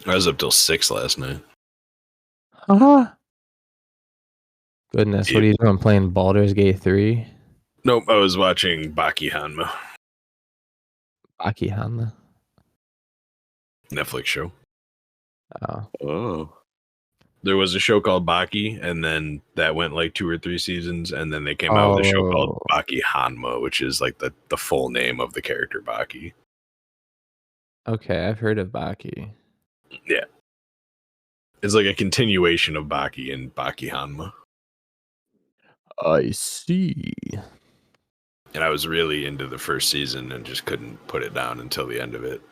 I was up till 6 last night. Goodness, what are you doing? Playing Baldur's Gate 3? Nope, I was watching Baki Hanma. Baki Hanma? Netflix show. Oh. There was a show called Baki, and then that went like 2 or 3 seasons, and then they came out with a show called Baki Hanma, which is like the full name of the character Baki. Okay, I've heard of Baki. Yeah. It's like a continuation of Baki and Baki Hanma. I see. And I was really into the first season and just couldn't put it down until the end of it.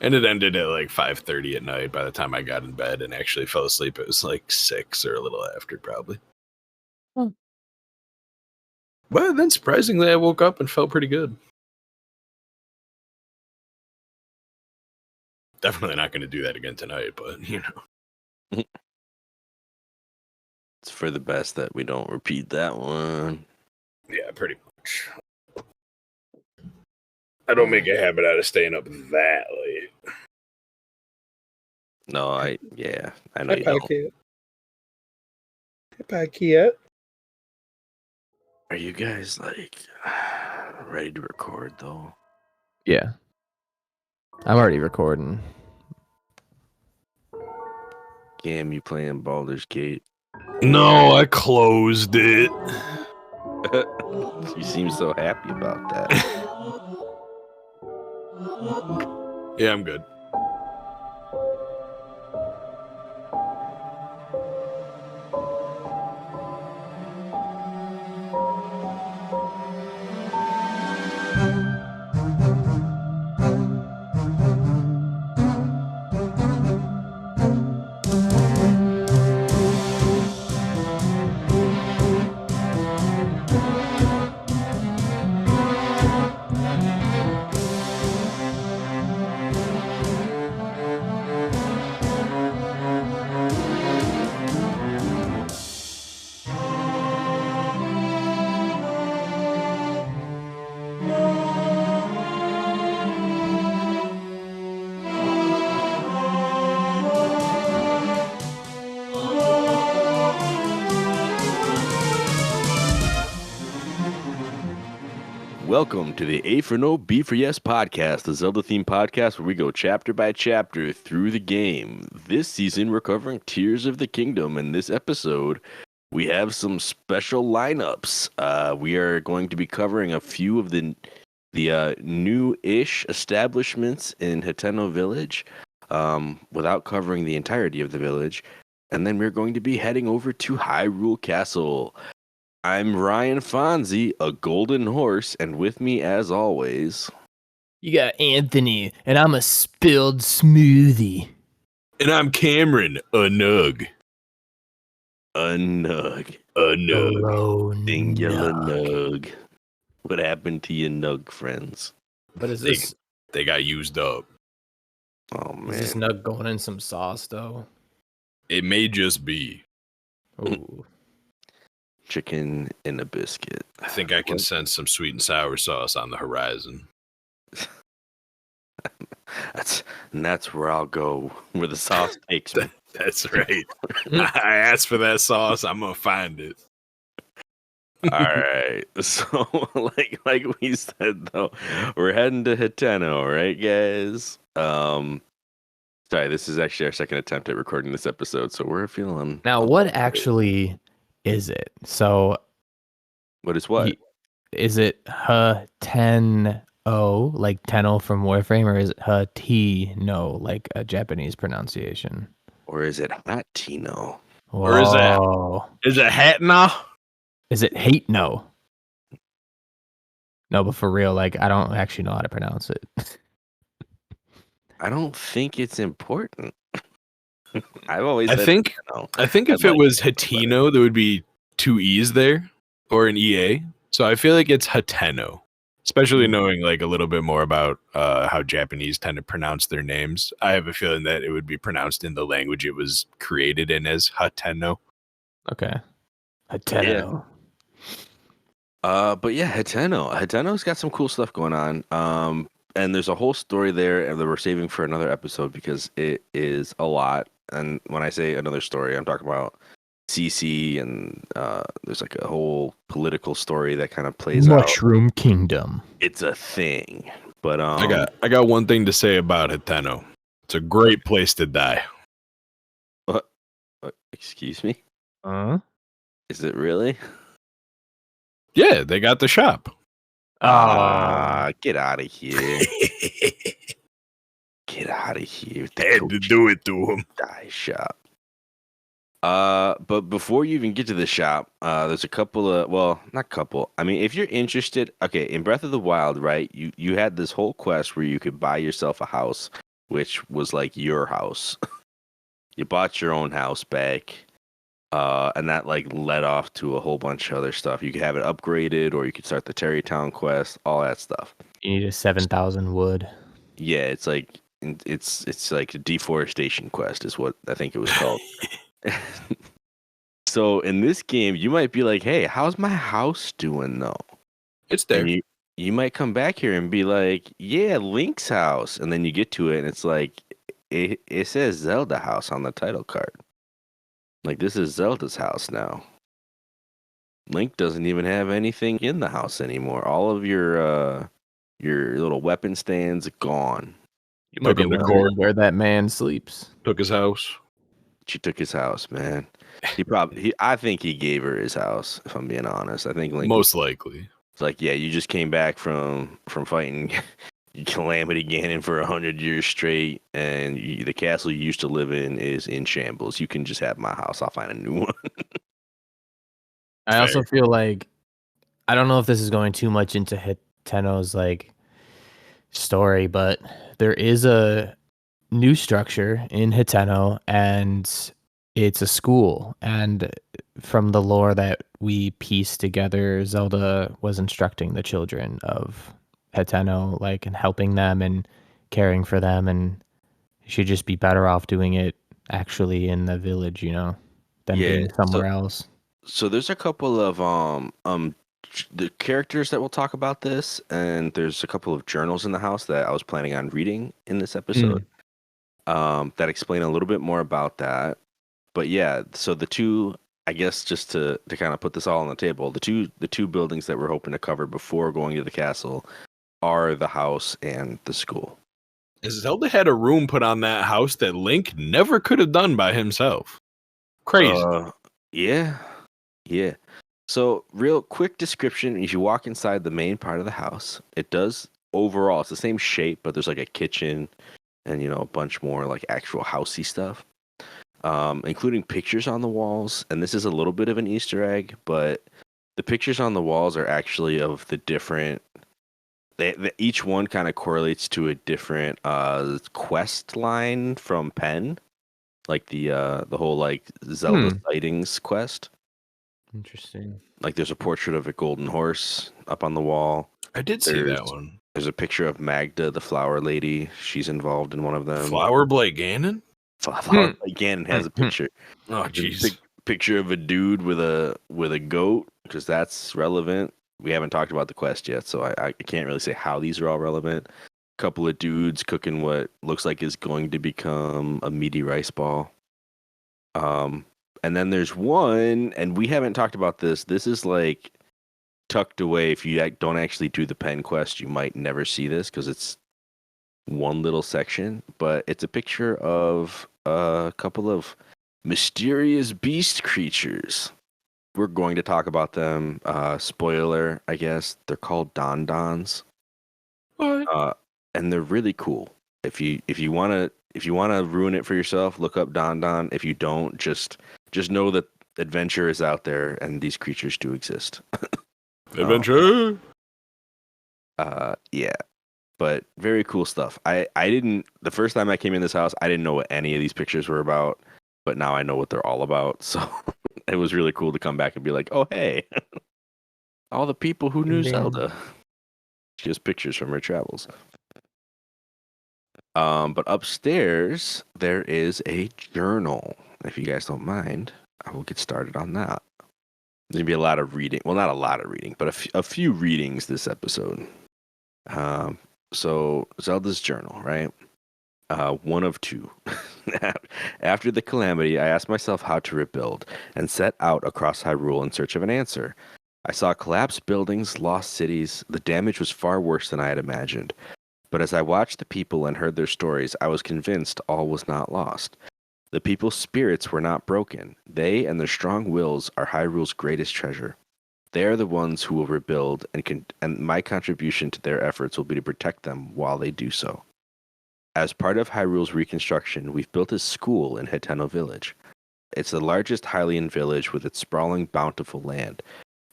And it ended at like 5:30 at night. By the time I got in bed and actually fell asleep, it was like 6 or a little after, probably. Huh. But then surprisingly, I woke up and felt pretty good. Definitely not going to do that again tonight, but you know. It's for the best that we don't repeat that one. Yeah, pretty much. I don't make a habit out of staying up that late. No, I know you don't. Hey, Paket. Are you guys like ready to record though? Yeah. I'm already recording. Cam, you playing Baldur's Gate? No, I closed it. You seem so happy about that. Yeah, I'm good. Welcome to the A4NB4Y podcast, the Zelda-themed podcast where we go chapter by chapter through the game. This season, we're covering Tears of the Kingdom. In this episode, we have some special lineups. We are going to be covering a few of the new-ish establishments in Hateno Village, without covering the entirety of the village. And then we're going to be heading over to Hyrule Castle. I'm Ryan Fonzie, a golden horse, and with me, as always... You got Anthony, and I'm a spilled smoothie. And I'm Cameron, a nug. A nug. A nug. Hello, Singular nug. nug. What happened to your nug friends? But is this They got used up. Oh, man. is this nug going in some sauce though? It may just be. Ooh. Chicken in a biscuit. I think I can sense some sweet and sour sauce on the horizon. That's where I'll go, where the sauce takes me. That's right. I asked for that sauce. I'm gonna find it. All right. So, like we said, though, we're heading to Hateno, right, guys? Sorry, this is actually our second attempt at recording this episode, so we're feeling... Now, what actually is it? So, What is what? is it Hateno, like Tenno from Warframe, or is it Hateno, like a Japanese pronunciation? Or is it Hateno? Or is it- Whoa. Is it Hatna? Is it hate no? No, but for real, like I don't actually know how to pronounce it. I don't think it's important. I've always I said think Hateno. if I'd it like was to think about Hatino, there would be 2 E's there or an EA. So I feel like it's Hateno, especially knowing like a little bit more about how Japanese tend to pronounce their names. I have a feeling that it would be pronounced in the language it was created in as Hateno. Okay. Hateno. But yeah, Hateno's got some cool stuff going on. and there's a whole story there and that we're saving for another episode because it is a lot. And when I say another story, I'm talking about CC and there's like a whole political story that kind of plays out. Mushroom Kingdom. It's a thing. But I got one thing to say about Hiteno. It's a great place to die. what? Excuse me? Huh? Is it really? Yeah, they got the shop. Get out of here. Get out of here. with the Had to do it to him. Die shop. But before you even get to the shop, there's a couple of, well, not couple. I mean, if you're interested, okay, in Breath of the Wild, right? You had this whole quest where you could buy yourself a house, which was like your house. You bought your own house back. And that like led off to a whole bunch of other stuff. You could have it upgraded, or you could start the Terrytown quest, all that stuff. You need a 7,000 wood. Yeah, it's like a deforestation quest is what I think it was called. So in this game, you might be like, "Hey, how's my house doing though?" It's there. And you might come back here and be like, "Yeah, Link's house," and then you get to it and it's like it says Zelda house on the title card. Like, this is Zelda's house now. Link doesn't even have anything in the house anymore. All of your little weapon stands gone. You might be him to wondering court. where that man sleeps. Took his house. She took his house, man. I think he gave her his house, if I'm being honest. I think Link Most likely. was like, yeah, you just came back from fighting Calamity Ganon for 100 years straight, and the castle you used to live in is in shambles. You can just have my house. I'll find a new one. I also feel like, I don't know if this is going too much into Hiteno's like story, but there is a new structure in Hiteno, and it's a school. And from the lore that we pieced together, Zelda was instructing the children of Hiteno, like, and helping them and caring for them, and she'd just be better off doing it actually in the village, than being somewhere else. So there's a couple of the characters that we'll talk about this, and there's a couple of journals in the house that I was planning on reading in this episode that explain a little bit more about that. But yeah, so the two, I guess, just to kind of put this all on the table, the two buildings that we're hoping to cover before going to the castle are the house and the school. Zelda had a room put on that house that Link never could have done by himself. Crazy. Yeah. So, real quick description: if you walk inside the main part of the house, it does overall, it's the same shape, but there's like a kitchen and a bunch more like actual housey stuff, including pictures on the walls. And this is a little bit of an Easter egg, but the pictures on the walls are actually of the different. Each one kind of correlates to a different quest line from Penn, like the whole like Zelda sightings quest. Interesting. Like there's a portrait of a golden horse up on the wall. I did see that one. There's a picture of Magda, the flower lady. She's involved in one of them. Flower Blade Ganon? Flower Blade Ganon has a picture. Oh, jeez. Picture of a dude with a goat, because that's relevant. We haven't talked about the quest yet, so I can't really say how these are all relevant. A couple of dudes cooking what looks like is going to become a meaty rice ball. And then there's one, and we haven't talked about this. This is like tucked away. If you don't actually do the pen quest, you might never see this because it's one little section. But it's a picture of a couple of mysterious beast creatures. We're going to talk about them. Spoiler, I guess. They're called Don-Dons. What? And they're really cool. If you want to ruin it for yourself, look up Don-Don. If you don't, just know that adventure is out there and these creatures do exist. Adventure. Yeah. But very cool stuff. I didn't, the first time I came in this house, I didn't know what any of these pictures were about, but now I know what they're all about. So it was really cool to come back and be like, oh, hey, all the people who knew Zelda. She has pictures from her travels. But upstairs, there is a journal. If you guys don't mind, I will get started on that. There's going to be a lot of reading. Well, not a lot of reading, but a few readings this episode. So Zelda's journal, right? One of two. After the calamity, I asked myself how to rebuild and set out across Hyrule in search of an answer. I saw collapsed buildings, lost cities. The damage was far worse than I had imagined. But as I watched the people and heard their stories, I was convinced all was not lost. The people's spirits were not broken. They and their strong wills are Hyrule's greatest treasure. They are the ones who will rebuild, and my contribution to their efforts will be to protect them while they do so. As part of Hyrule's reconstruction, we've built a school in Hiteno Village. It's the largest Hylian village with its sprawling, bountiful land.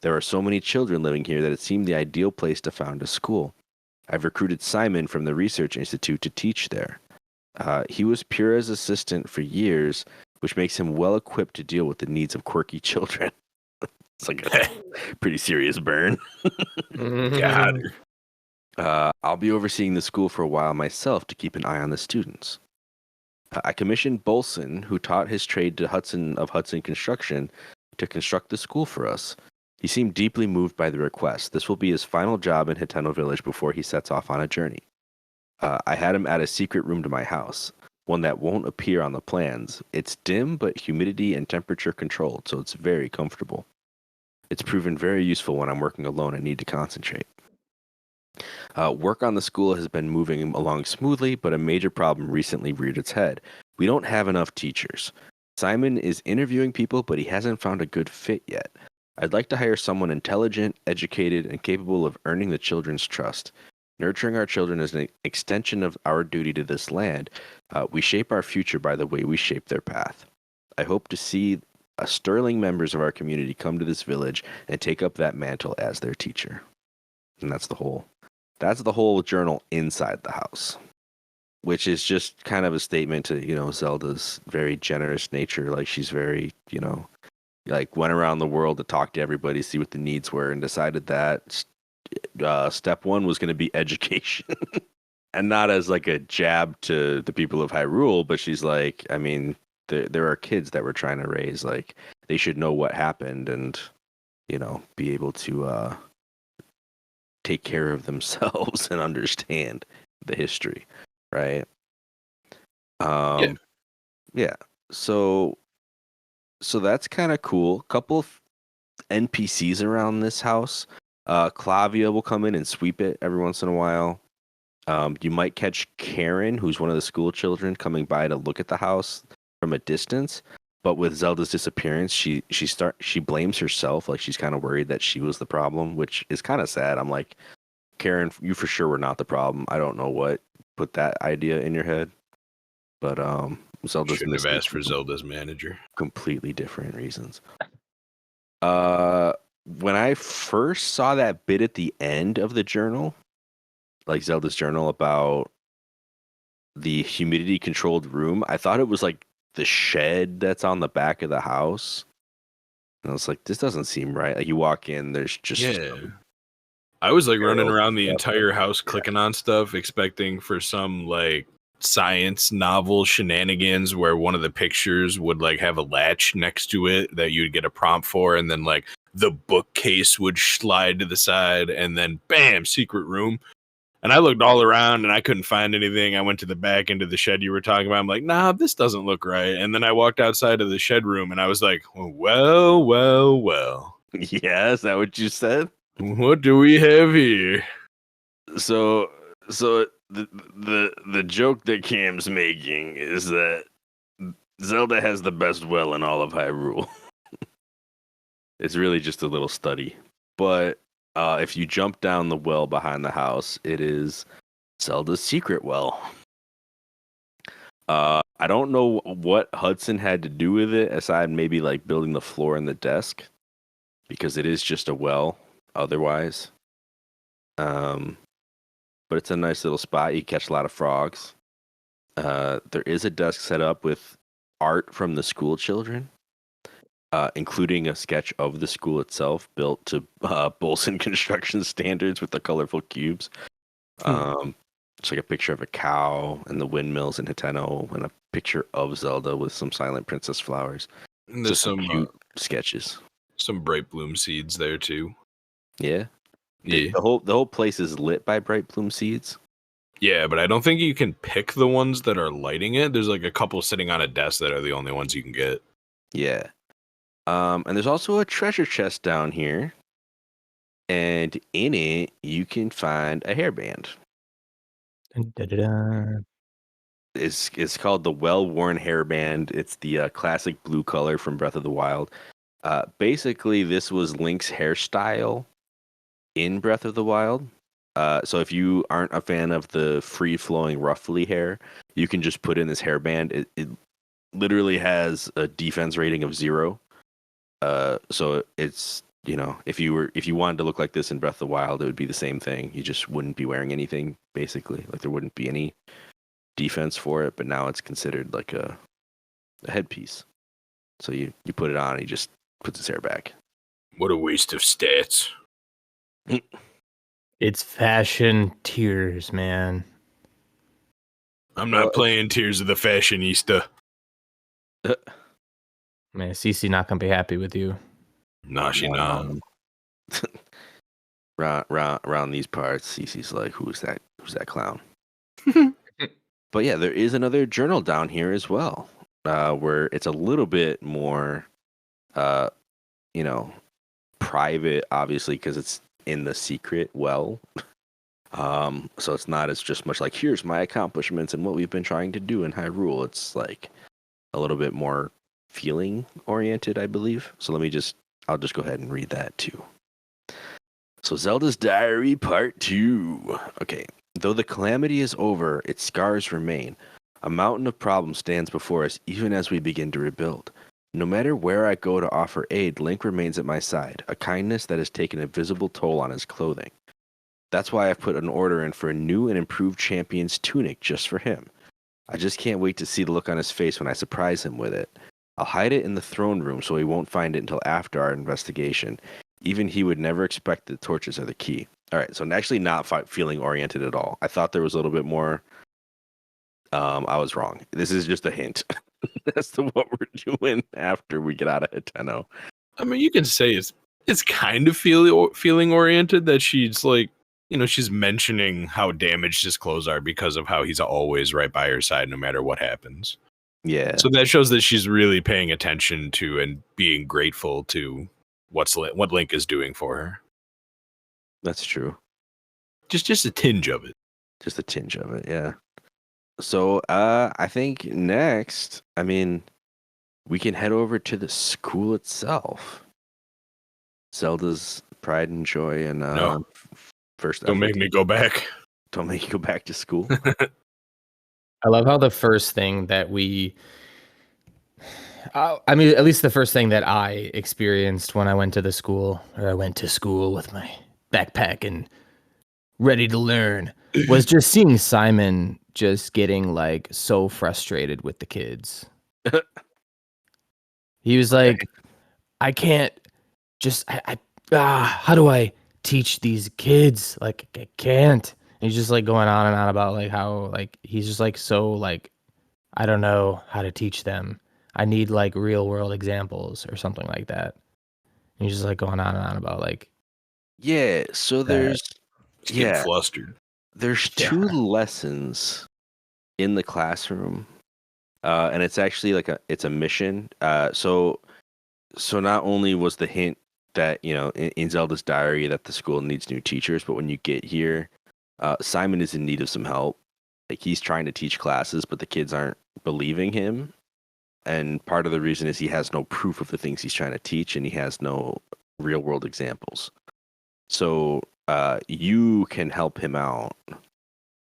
There are so many children living here that it seemed the ideal place to found a school. I've recruited Simon from the Research Institute to teach there. He was Pura's assistant for years, which makes him well equipped to deal with the needs of quirky children. It's like a pretty serious burn. God. I'll be overseeing the school for a while myself to keep an eye on the students. I commissioned Bolson, who taught his trade to Hudson Construction, to construct the school for us. He seemed deeply moved by the request. This will be his final job in Hiteno Village before he sets off on a journey. I had him add a secret room to my house, one that won't appear on the plans. It's dim, but humidity and temperature controlled, so it's very comfortable. It's proven very useful when I'm working alone and need to concentrate. Work on the school has been moving along smoothly, but a major problem recently reared its head. We don't have enough teachers. Simon is interviewing people, but he hasn't found a good fit yet. I'd like to hire someone intelligent, educated, and capable of earning the children's trust. Nurturing our children is an extension of our duty to this land. We shape our future by the way we shape their path. I hope to see sterling members of our community come to this village and take up that mantle as their teacher. And that's the whole journal inside the house, which is just kind of a statement to, Zelda's very generous nature. Like, she's very, like, went around the world to talk to everybody, see what the needs were, and decided that step one was going to be education. And not as like a jab to the people of Hyrule, but she's like, I mean, there are kids that we're trying to raise. Like, they should know what happened and, be able to take care of themselves and understand the history, right? Yeah. So that's kind of cool. Couple of NPCs around this house. Clavia will come in and sweep it every once in a while. You might catch Karen, who's one of the school children, coming by to look at the house from a distance. But with Zelda's disappearance, she blames herself. Like, she's kind of worried that she was the problem, which is kind of sad. I'm like, Karen, you for sure were not the problem. I don't know what put that idea in your head, but Zelda's shouldn't have asked for Zelda's manager. Completely different reasons. When I first saw that bit at the end of the journal, like Zelda's journal about the humidity controlled room, I thought it was like the shed that's on the back of the house. And I was like, this doesn't seem right. Like, you walk in, there's just I was like running around the entire house clicking on stuff, expecting for some like science novel shenanigans where one of the pictures would like have a latch next to it that you'd get a prompt for, and then like the bookcase would slide to the side, and then bam, secret room. And I looked all around and I couldn't find anything. I went to the back into the shed you were talking about. I'm like, nah, this doesn't look right. And then I walked outside of the shed room and I was like, well. Yeah, is that what you said? What do we have here? So the joke that Cam's making is that Zelda has the best well in all of Hyrule. It's really just a little study. But if you jump down the well behind the house, it is Zelda's secret well. I don't know what Hudson had to do with it, aside maybe like building the floor and the desk, because it is just a well otherwise. But it's a nice little spot. You catch a lot of frogs. There is a desk set up with art from the school children, including a sketch of the school itself built to Bolson construction standards with the colorful cubes. It's like a picture of a cow and the windmills in Hiteno, and a picture of Zelda with some Silent Princess flowers. And there's some cute sketches. Some bright bloom seeds there too. Yeah. Yeah. The whole place is lit by bright bloom seeds. Yeah, but I don't think you can pick the ones that are lighting it. There's like a couple sitting on a desk that are the only ones you can get. Yeah. And there's also a treasure chest down here. And in it, you can find a hairband. Da-da-da. It's called the Well-Worn Hairband. It's the classic blue color from Breath of the Wild. Basically, this was Link's hairstyle in Breath of the Wild. So if you aren't a fan of the free-flowing, ruffly hair, you can just put in this hairband. It literally has a defense rating of 0. So it's, you know, if you wanted to look like this in Breath of the Wild, it would be the same thing. You just wouldn't be wearing anything, basically. Like there wouldn't be any defense for it, but now it's considered like a headpiece. So you put it on and he just puts his hair back. What a waste of stats. It's fashion tears, man. I'm not playing Tears of the Fashionista. Man, Cece not gonna be happy with you. Nah, she not. Around these parts, Cece's like, who's that clown? But yeah, there is another journal down here as well, where it's a little bit more, private, obviously, because it's in the secret well. So it's not as just much like, here's my accomplishments and what we've been trying to do in Hyrule. It's like a little bit more feeling oriented, I believe. So I'll just go ahead and read that too. So Zelda's Diary Part 2. Okay. Though the calamity is over, its scars remain. A mountain of problems stands before us even as we begin to rebuild. No matter where I go to offer aid, Link remains at my side, a kindness that has taken a visible toll on his clothing. That's why I've put an order in for a new and improved champion's tunic just for him. I just can't wait to see the look on his face when I surprise him with it. I'll hide it in the throne room so he won't find it until after our investigation. Even he would never expect the torches are the key. All right, so actually not feeling oriented at all. I thought there was a little bit more. I was wrong. This is just a hint as to what we're doing after we get out of Hateno. I mean, you can say it's kind of feeling oriented, that she's like, you know, she's mentioning how damaged his clothes are because of how he's always right by her side no matter what happens. Yeah. So that shows that she's really paying attention to and being grateful to what Link is doing for her. That's true. Just a tinge of it. Just a tinge of it, yeah. So I think next, we can head over to the school itself. Zelda's pride and joy and No. First. Don't make me go back. Don't make you go back to school. I love how the first thing that at least the first thing that I experienced when I went to the school, or I went to school with my backpack and ready to learn, was just seeing Simon just getting like so frustrated with the kids. He was like, I can't just, how do I teach these kids? Like, I can't. And he's just like going on and on about like how like he's just like so like, I don't know how to teach them. I need like real world examples or something like that. And he's just like going on and on about like, yeah. So there's getting flustered. There's 2 lessons in the classroom, and it's actually like it's a mission. So not only was the hint that, you know, in Zelda's diary that the school needs new teachers, but when you get here, Simon is in need of some help. Like he's trying to teach classes, but the kids aren't believing him. And part of the reason is he has no proof of the things he's trying to teach, and he has no real world examples. So you can help him out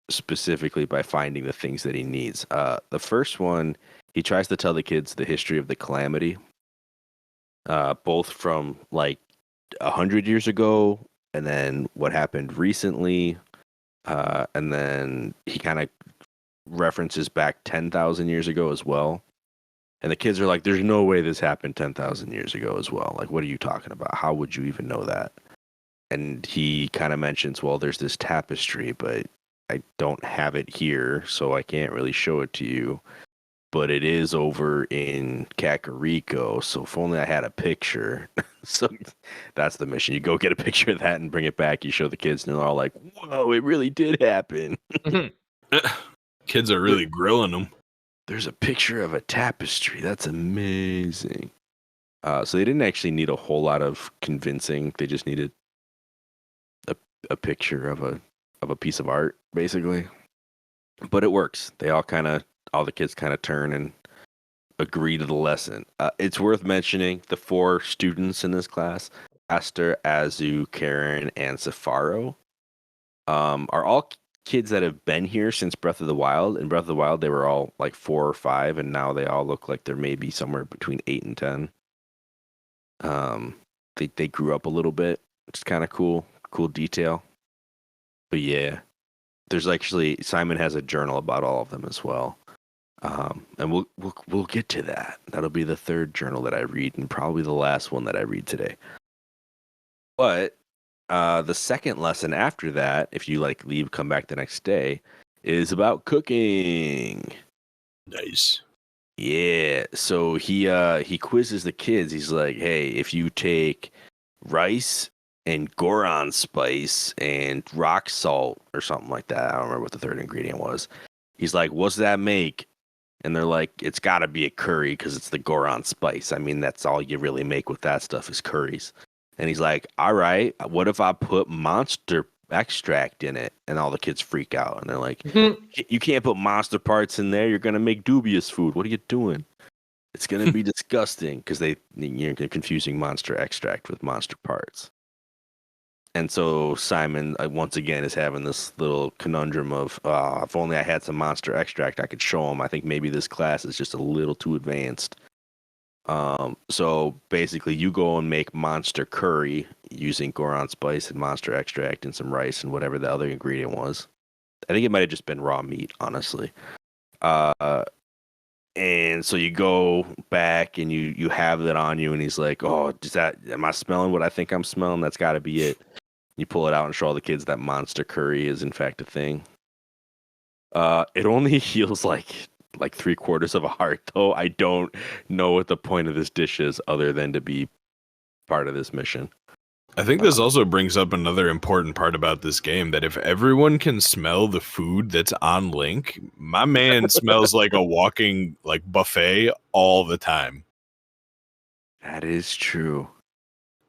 specifically by finding the things that he needs. The first one, he tries to tell the kids the history of the calamity, both from like 100 years ago and then what happened recently. And then he kind of references back 10,000 years ago as well. And the kids are like, there's no way this happened 10,000 years ago as well. Like, what are you talking about? How would you even know that? And he kind of mentions, well, there's this tapestry, but I don't have it here, so I can't really show it to you. but it is over in Kakariko. So if only I had a picture. So that's the mission. You go get a picture of that and bring it back. You show the kids, and they're all like, "Whoa, it really did happen." Kids are really grilling them. There's a picture of a tapestry. That's amazing. So they didn't actually need a whole lot of convincing. They just needed a picture of a piece of art, basically. But it works. All the kids kind of turn and agree to the lesson. It's worth mentioning the 4 students in this class, Aster, Azu, Karen, and Safaro, are all kids that have been here since Breath of the Wild. In Breath of the Wild, they were all like 4 or 5, and now they all look like they're maybe somewhere between 8 and 10. They grew up a little bit, which is kind of cool detail. But yeah, there's actually Simon has a journal about all of them as well. And we'll get to that. That'll be the 3rd journal that I read, and probably the last one that I read today. But the second lesson after that, if you leave, come back the next day, is about cooking. Nice. Yeah. So he quizzes the kids. He's like, "Hey, if you take rice and Goron spice and rock salt or something like that, I don't remember what the 3rd ingredient was." He's like, "What's that make?" And they're like, "It's got to be a curry because it's the Goron spice. I mean, that's all you really make with that stuff is curries." And he's like, "All right, what if I put monster extract in it?" And all the kids freak out. And they're like, "You can't put monster parts in there. You're going to make dubious food. What are you doing? It's going to be disgusting." Because you're confusing monster extract with monster parts. And so Simon, once again, is having this little conundrum of, if only I had some monster extract, I could show him. I think maybe this class is just a little too advanced. So basically, you go and make monster curry using Goron spice and monster extract and some rice and whatever the other ingredient was. I think it might have just been raw meat, honestly. And so you go back and you have that on you, and he's like, "Oh, am I smelling what I think I'm smelling? That's got to be it." You pull it out and show all the kids that monster curry is in fact a thing. It only heals like 3/4 of a heart, though. I don't know what the point of this dish is other than to be part of this mission. I think this also brings up another important part about this game, that if everyone can smell the food that's on Link, my man smells like a walking buffet all the time. That is true.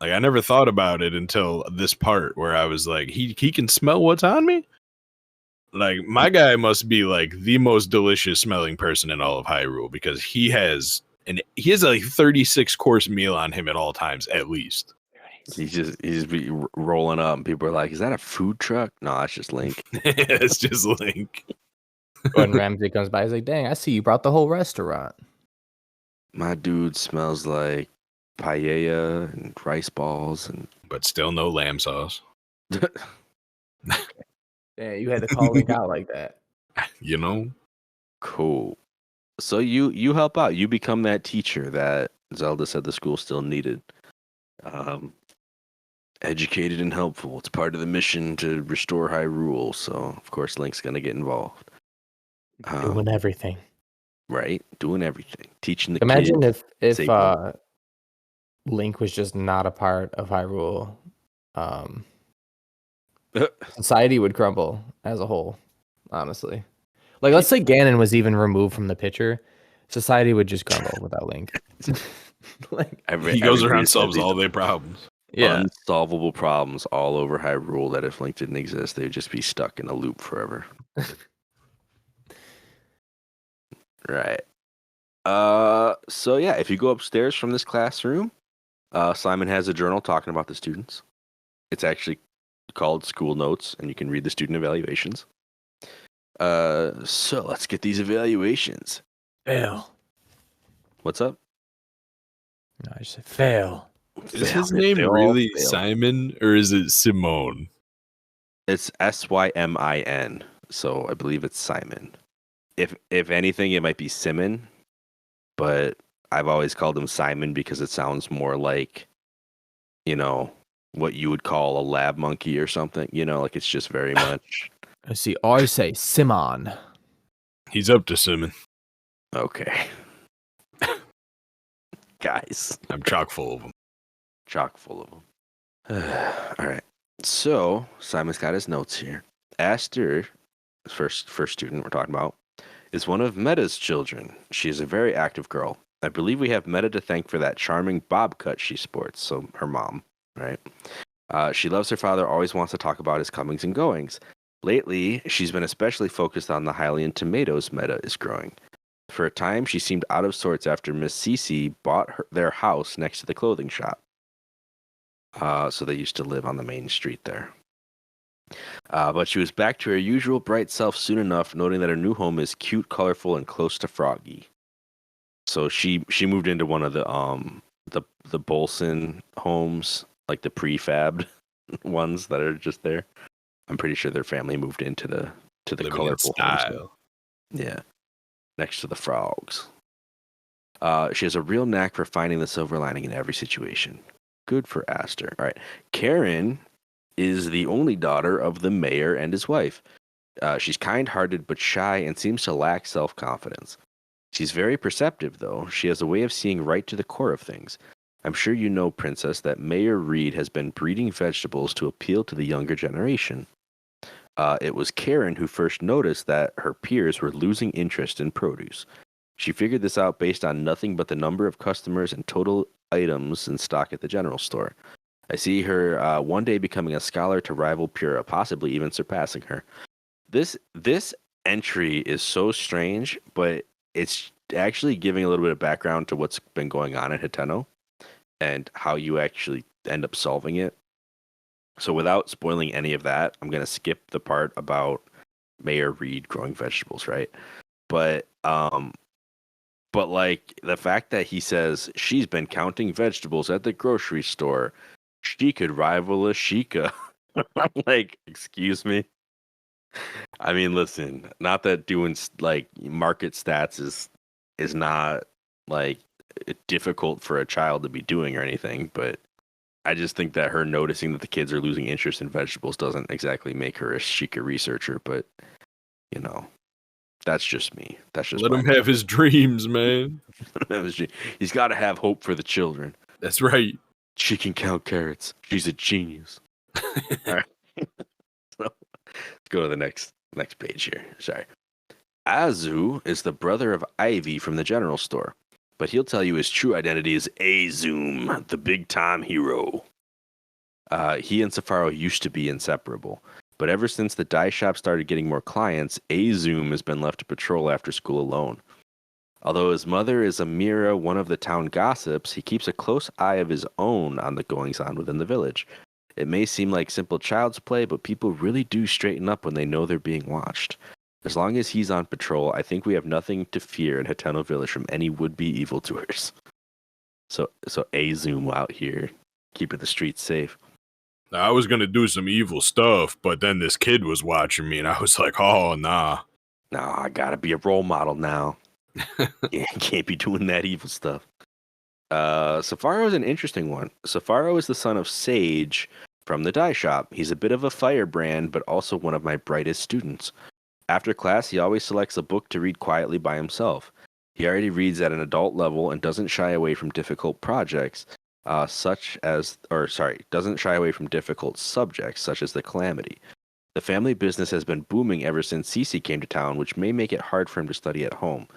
I never thought about it until this part where I was like, he can smell what's on me? My guy must be the most delicious smelling person in all of Hyrule, because he has a 36-course meal on him at all times, at least. He's just be rolling up, and people are like, "Is that a food truck?" No, that's just Link. It's just Link. When Ramsey comes by, he's like, "Dang, I see you brought the whole restaurant." My dude smells like paella and rice balls, But still no lamb sauce. Yeah, you had to call Link out like that. You know? Cool. So you help out. You become that teacher that Zelda said the school still needed. Educated and helpful. It's part of the mission to restore Hyrule. So of course Link's gonna get involved. Doing everything. Right? Doing everything. Teaching the Imagine kids. if Link was just not a part of Hyrule. Society would crumble as a whole, honestly. Let's say Ganon was even removed from the picture, society would just crumble without Link. He goes around solves all their problems. Yeah. Unsolvable problems all over Hyrule that if Link didn't exist, they'd just be stuck in a loop forever. Right. So yeah, if you go upstairs from this classroom, Simon has a journal talking about the students. It's actually called School Notes, and you can read the student evaluations. So let's get these evaluations. Fail. What's up? No, I just said fail. Is his name really Simon, or is it Simone? It's Symin, so I believe it's Simon. If anything, it might be Simon, but I've always called him Simon because it sounds more like, what you would call a lab monkey or something. It's just very much. I see. I say Simon. He's up to Simon. Okay. Guys. I'm chock full of them. Chock full of them. All right. So Simon's got his notes here. Aster, first student we're talking about, is one of Meta's children. She is a very active girl. I believe we have Meta to thank for that charming bob cut she sports. So her mom, right? She loves her father, always wants to talk about his comings and goings. Lately, she's been especially focused on the Hylian tomatoes Meta is growing. For a time, she seemed out of sorts after Miss Cece bought their house next to the clothing shop. So they used to live on the main street there. But she was back to her usual bright self soon enough, noting that her new home is cute, colorful, and close to Froggy. So she moved into one of the Bolson homes, like the prefabbed ones that are just there. I'm pretty sure their family moved into the colorful homes. Yeah, next to the frogs. She has a real knack for finding the silver lining in every situation. Good for Aster. All right, Karen is the only daughter of the mayor and his wife. She's kind-hearted but shy and seems to lack self-confidence. She's very perceptive, though. She has a way of seeing right to the core of things. I'm sure you know, Princess, that Mayor Reed has been breeding vegetables to appeal to the younger generation. It was Karen who first noticed that her peers were losing interest in produce. She figured this out based on nothing but the number of customers and total items in stock at the general store. I see her one day becoming a scholar to rival Pura, possibly even surpassing her. This entry is so strange, but it's actually giving a little bit of background to what's been going on in Hiteno and how you actually end up solving it. So without spoiling any of that, I'm going to skip the part about Mayor Reed growing vegetables, right? But like the fact that he says she's been counting vegetables at the grocery store, she could rival a Sheikah. I'm like, excuse me. I mean, listen, not that doing like market stats is not like difficult for a child to be doing or anything, but I just think that her noticing that the kids are losing interest in vegetables doesn't exactly make her a Sheikah researcher, but you know, that's just me. That's just let him have his dreams, man. He's got to have hope for the children. That's right. She can count carrots. She's a genius. All right. So, let's go to the next page here. Sorry. Azu is the brother of Ivy from the general store, but he'll tell you his true identity is Azum, the big-time hero. He and Safaro used to be inseparable, but ever since the dye shop started getting more clients, Azum has been left to patrol after school alone. Although his mother is Amira, one of the town gossips, he keeps a close eye of his own on the goings-on within the village. It may seem like simple child's play, but people really do straighten up when they know they're being watched. As long as he's on patrol, I think we have nothing to fear in Hiteno Village from any would-be evildoers. So Azum out here, keeping the streets safe. I was going to do some evil stuff, but then this kid was watching me, and I was like, oh, nah. Nah, I gotta be a role model now. Yeah, can't be doing that evil stuff. Safaro is an interesting one. Safaro is the son of Sage from the dye shop. He's a bit of a firebrand, but also one of my brightest students. After class, he always selects a book to read quietly by himself. He already reads at an adult level and doesn't shy away from difficult projects, doesn't shy away from difficult subjects, such as the Calamity. The family business has been booming ever since Cece came to town, which may make it hard for him to study at home.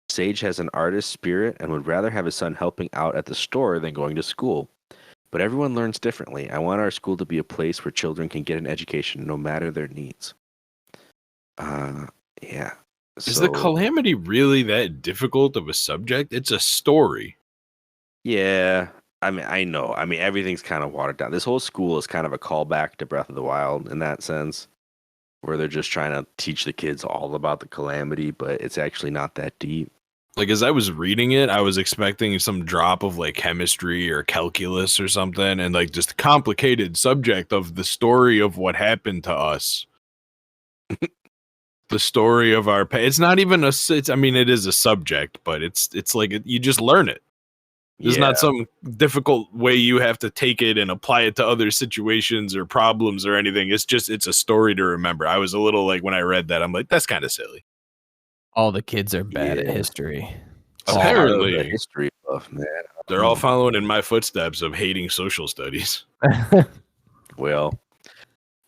Sage has an artist spirit and would rather have his son helping out at the store than going to school. But everyone learns differently. I want our school to be a place where children can get an education no matter their needs. Yeah. Is the Calamity really that difficult of a subject? It's a story. Yeah. I mean, I know. I mean, everything's kind of watered down. This whole school is kind of a callback to Breath of the Wild in that sense, where they're just trying to teach the kids all about the Calamity, but it's actually not that deep. Like, as I was reading it, I was expecting some drop of, like, chemistry or calculus or something, and, like, just a complicated subject of the story of what happened to us. The story of our it's not even it is a subject, but it's like you just learn it. There's not some difficult way you have to take it and apply it to other situations or problems or anything. It's a story to remember. I was a little like, when I read that, I'm like, that's kind of silly. All the kids are bad at Yeah. history. Apparently. The history buff, man. They're all following in my footsteps of hating social studies. Well,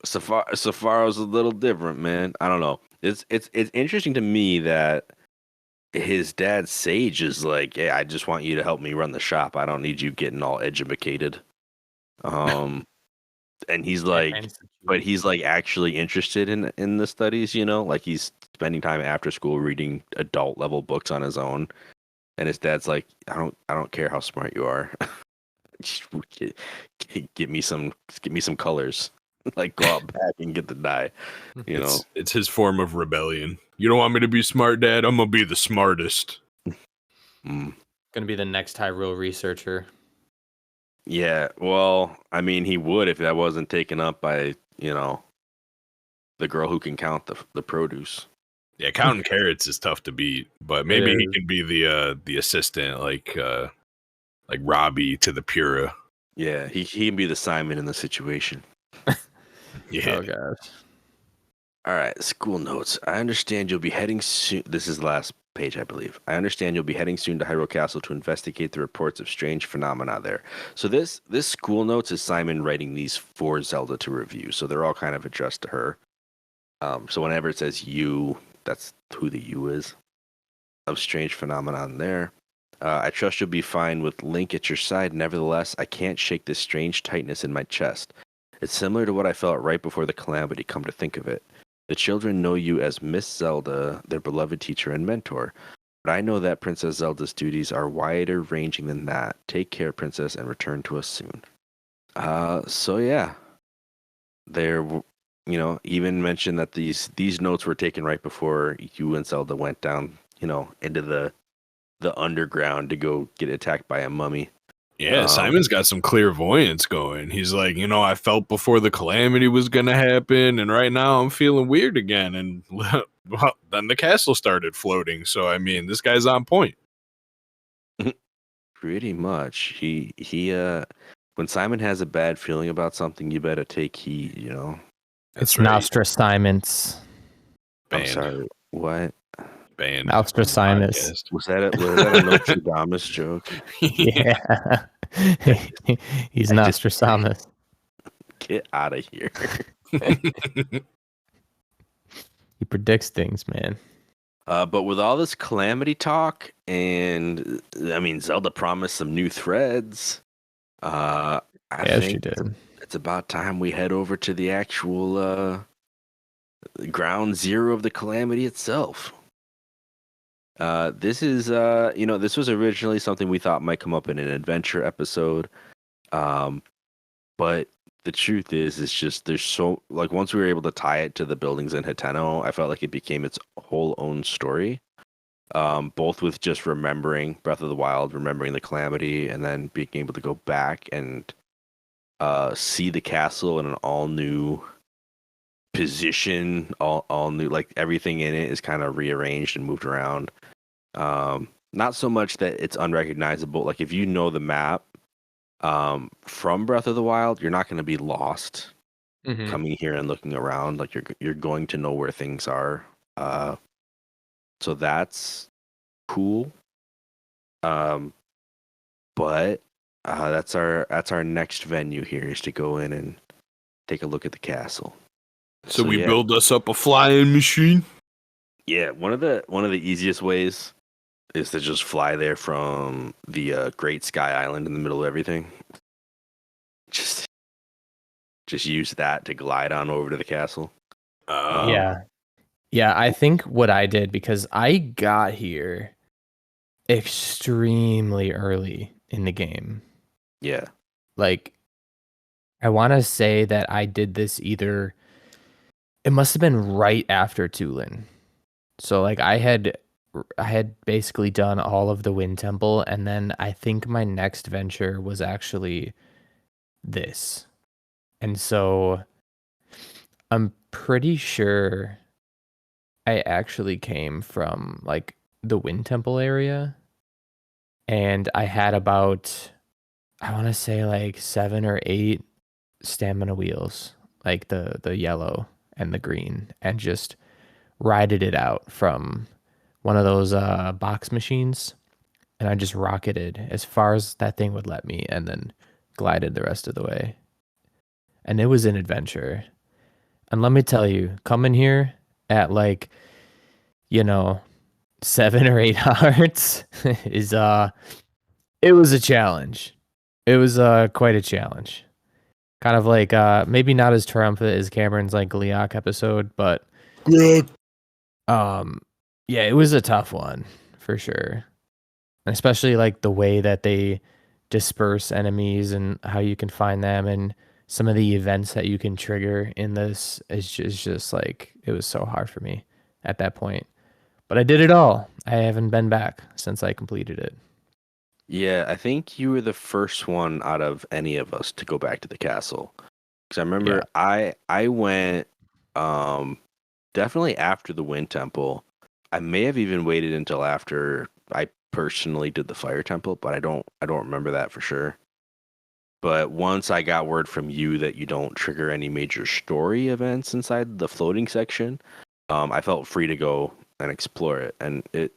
Safaro's a little different, man. I don't know. It's interesting to me that his dad Sage is like, "Hey, I just want you to help me run the shop. I don't need you getting all educated." And he's like, but he's like actually interested in the studies, like he's spending time after school reading adult level books on his own. And his dad's like, I don't care how smart you are. Just get me some colors. Like go out back and get the dye. It's his form of rebellion. You don't want me to be smart, Dad? I'm gonna be the smartest. Gonna be the next Hyrule researcher. Yeah, well, I mean, he would if that wasn't taken up by the girl who can count the produce. Yeah, counting carrots is tough to beat, but maybe he can be the assistant, like Robbie to the Pura. Yeah, he can be the Simon in the situation. Yeah. Oh gosh. All right, school notes. I understand you'll be heading soon. This is the last page, I believe. I understand you'll be heading soon to Hyrule Castle to investigate the reports of strange phenomena there. So this school notes is Simon writing these for Zelda to review. So they're all kind of addressed to her. So whenever it says you, that's who the you is. Of strange phenomenon there. I trust you'll be fine with Link at your side. Nevertheless, I can't shake this strange tightness in my chest. It's similar to what I felt right before the calamity, come to think of it. The children know you as Miss Zelda, their beloved teacher and mentor. But I know that Princess Zelda's duties are wider ranging than that. Take care, Princess, and return to us soon. So yeah. There, even mentioned that these notes were taken right before you and Zelda went down, into the underground to go get attacked by a mummy. Yeah, Simon's got some clairvoyance going. He's like, I felt before the calamity was going to happen, and right now I'm feeling weird again. And well, then the castle started floating. So, I mean, this guy's on point. Pretty much. He when Simon has a bad feeling about something, you better take heed, It's right. Nostrasimon's. I'm sorry, what? Banned. Nostrasimus. Was that a Nostradamus joke? Yeah. He's Nostradamus. Get out of here. He predicts things, man. But with all this calamity talk, and I mean, Zelda promised some new threads. I think she did. It's about time we head over to the actual ground zero of the calamity itself. This is this was originally something we thought might come up in an adventure episode, but the truth is, it's just there's so once we were able to tie it to the buildings in Hateno, I felt like it became its whole own story. Both with just remembering Breath of the Wild, remembering the calamity, and then being able to go back and see the castle in an all new position, all new, like everything in it is kind of rearranged and moved around. Not so much that it's unrecognizable. Like if you know the map from Breath of the Wild, you're not going to be lost coming here and looking around. Like you're going to know where things are. So that's cool. But that's our next venue here, is to go in and take a look at the castle. So we build us up a flying machine. Yeah, one of the easiest ways is to just fly there from the Great Sky Island in the middle of everything. Just use that to glide on over to the castle. Yeah, I think what I did, because I got here extremely early in the game. Yeah. Like, I want to say that I did this it must have been right after Tulin. So like I had basically done all of the Wind Temple, and then I think my next venture was actually this. And so I'm pretty sure I actually came from like the Wind Temple area, and I had about, I want to say like 7 or 8 stamina wheels, like the yellow and the green, and just rided it out from one of those box machines, and I just rocketed as far as that thing would let me, and then glided the rest of the way. And it was an adventure. And let me tell you, coming here at like, 7 or 8 hearts is it was a challenge. It was quite a challenge. Kind of like maybe not as triumphant as Cameron's like Gliok episode, but yeah, it was a tough one for sure. And especially like the way that they disperse enemies and how you can find them, and some of the events that you can trigger in this is just like, it was so hard for me at that point. But I did it all. I haven't been back since I completed it. Yeah, I think you were the first one out of any of us to go back to the castle. Because I remember I went definitely after the Wind Temple. I may have even waited until after I personally did the Fire Temple, but I don't remember that for sure. But once I got word from you that you don't trigger any major story events inside the floating section, I felt free to go and explore it, and it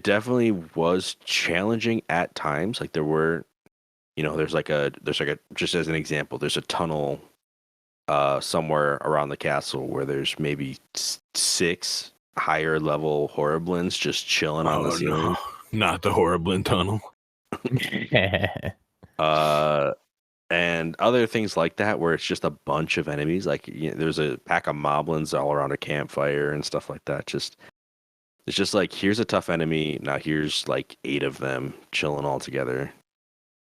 definitely was challenging at times. Like there were, there's like a just as an example, there's a tunnel somewhere around the castle where there's maybe 6 higher level Horriblins just chilling on the ceiling. No. Not the Horriblin tunnel. And other things like that where it's just a bunch of enemies. Like there's a pack of moblins all around a campfire and stuff like that. It's just like, here's a tough enemy. Now here's like 8 of them chilling all together.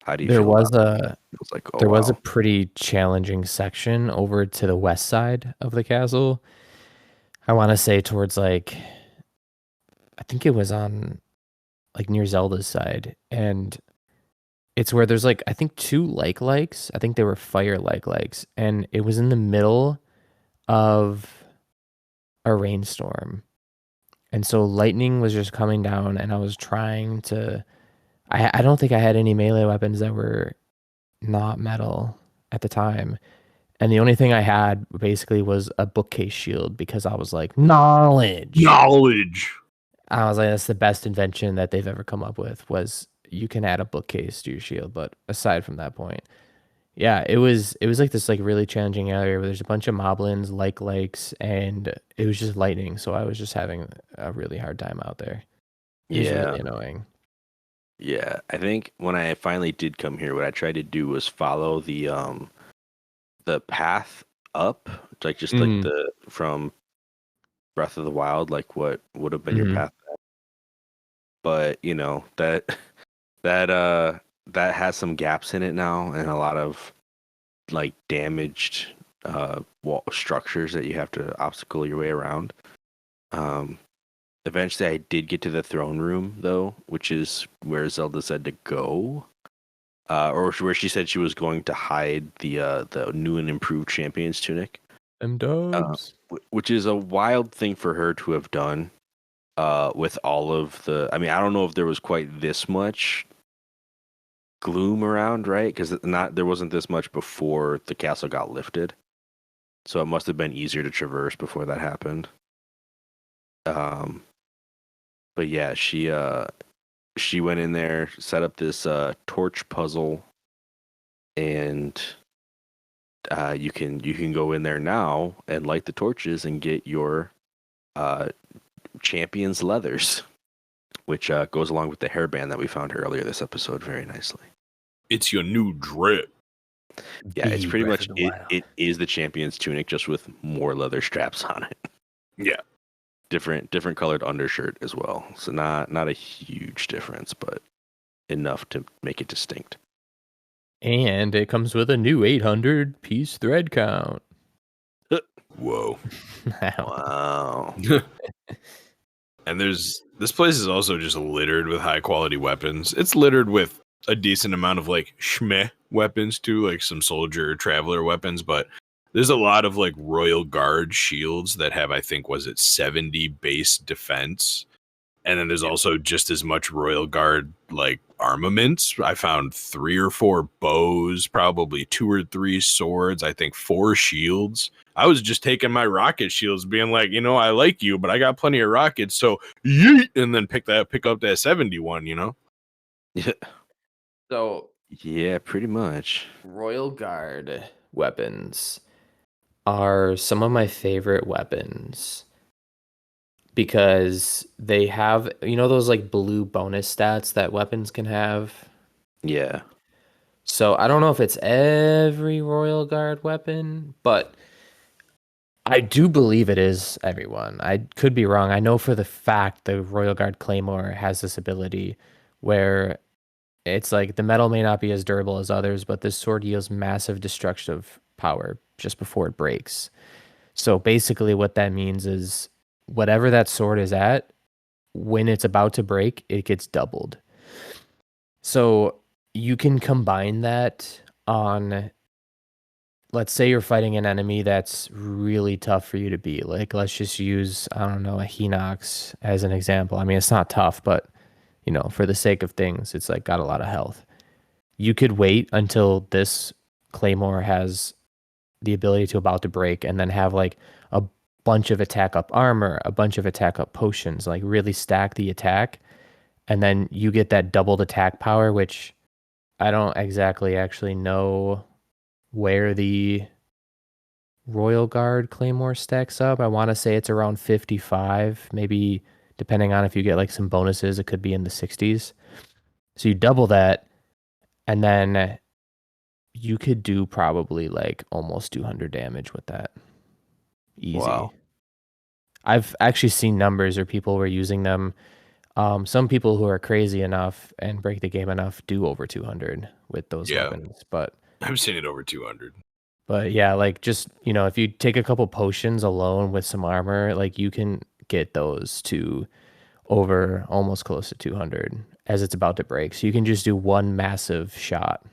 How do you There feel was about that? It was like, oh, there was a wow. pretty challenging section over to the west side of the castle. I want to say towards like, I think it was on like near Zelda's side, and it's where there's like, I think 2 likes. I think they were fire likes, and it was in the middle of a rainstorm. And so lightning was just coming down, and I was trying to, I don't think I had any melee weapons that were not metal at the time. And the only thing I had basically was a bookcase shield, because I was like, knowledge. I was like, that's the best invention that they've ever come up with, was you can add a bookcase to your shield. But aside from that point, yeah, it was like this like really challenging area where there's a bunch of moblins, lakes, and it was just lightning. So I was just having a really hard time out there. It was really annoying. Yeah, I think when I finally did come here, what I tried to do was follow the path up, like just like the from Breath of the Wild, like what would have been your path. But that has some gaps in it now, and a lot of like damaged wall structures that you have to obstacle your way around. Eventually I did get to the throne room though, which is where Zelda said to go, or where she said she was going to hide the new and improved champion's tunic, which is a wild thing for her to have done. With all of I mean, I don't know if there was quite this much gloom around, right? Because there wasn't this much before the castle got lifted, so it must have been easier to traverse before that happened. But yeah, she went in there, set up this torch puzzle, and you can go in there now and light the torches and get your champion's leathers, which goes along with the hairband that we found earlier this episode very nicely. It's your new drip. Yeah, it's pretty much it is the champion's tunic, just with more leather straps on it. Yeah. Different colored undershirt as well. So not a huge difference, but enough to make it distinct. And it comes with a new 800 piece thread count. Whoa. Wow. And this place is also just littered with high quality weapons. It's littered with a decent amount of like shmeh weapons too, like some soldier traveler weapons, but there's a lot of like royal guard shields that have, I think, was it 70 base defense, And then there's also just as much Royal Guard like armaments. I found 3 or 4 bows, probably 2 or 3 swords, I think 4 shields. I was just taking my rocket shields, being like, I like you, but I got plenty of rockets, so yeet, and then pick up that 71, Yeah. So Yeah, pretty much. Royal Guard weapons are some of my favorite weapons because they have, those like blue bonus stats that weapons can have. Yeah. So I don't know if it's every Royal Guard weapon, but I do believe it is everyone. I could be wrong. I know for the fact the Royal Guard Claymore has this ability where it's like the metal may not be as durable as others, but this sword yields massive destructive power just before it breaks. So basically, what that means is whatever that sword is at, when it's about to break, it gets doubled. So you can combine that on, let's say you're fighting an enemy that's really tough for you to beat. Like, let's just use, I don't know, a Hinox as an example. I mean, it's not tough, but, for the sake of things, it's like got a lot of health. You could wait until this Claymore has the ability to about to break and then have like a bunch of attack up armor, a bunch of attack up potions, like really stack the attack. And then you get that doubled attack power, which I don't exactly actually know where the Royal Guard Claymore stacks up. I want to say it's around 55, maybe depending on if you get like some bonuses, it could be in the 60s. So you double that, and then you could do probably like almost 200 damage with that. Easy. Wow. I've actually seen numbers where people were using them. Some people who are crazy enough and break the game enough do over 200 with those weapons. But I've seen it over 200. But yeah, like just, if you take a couple potions alone with some armor, like you can get those to over almost close to 200 as it's about to break. So you can just do one massive shot.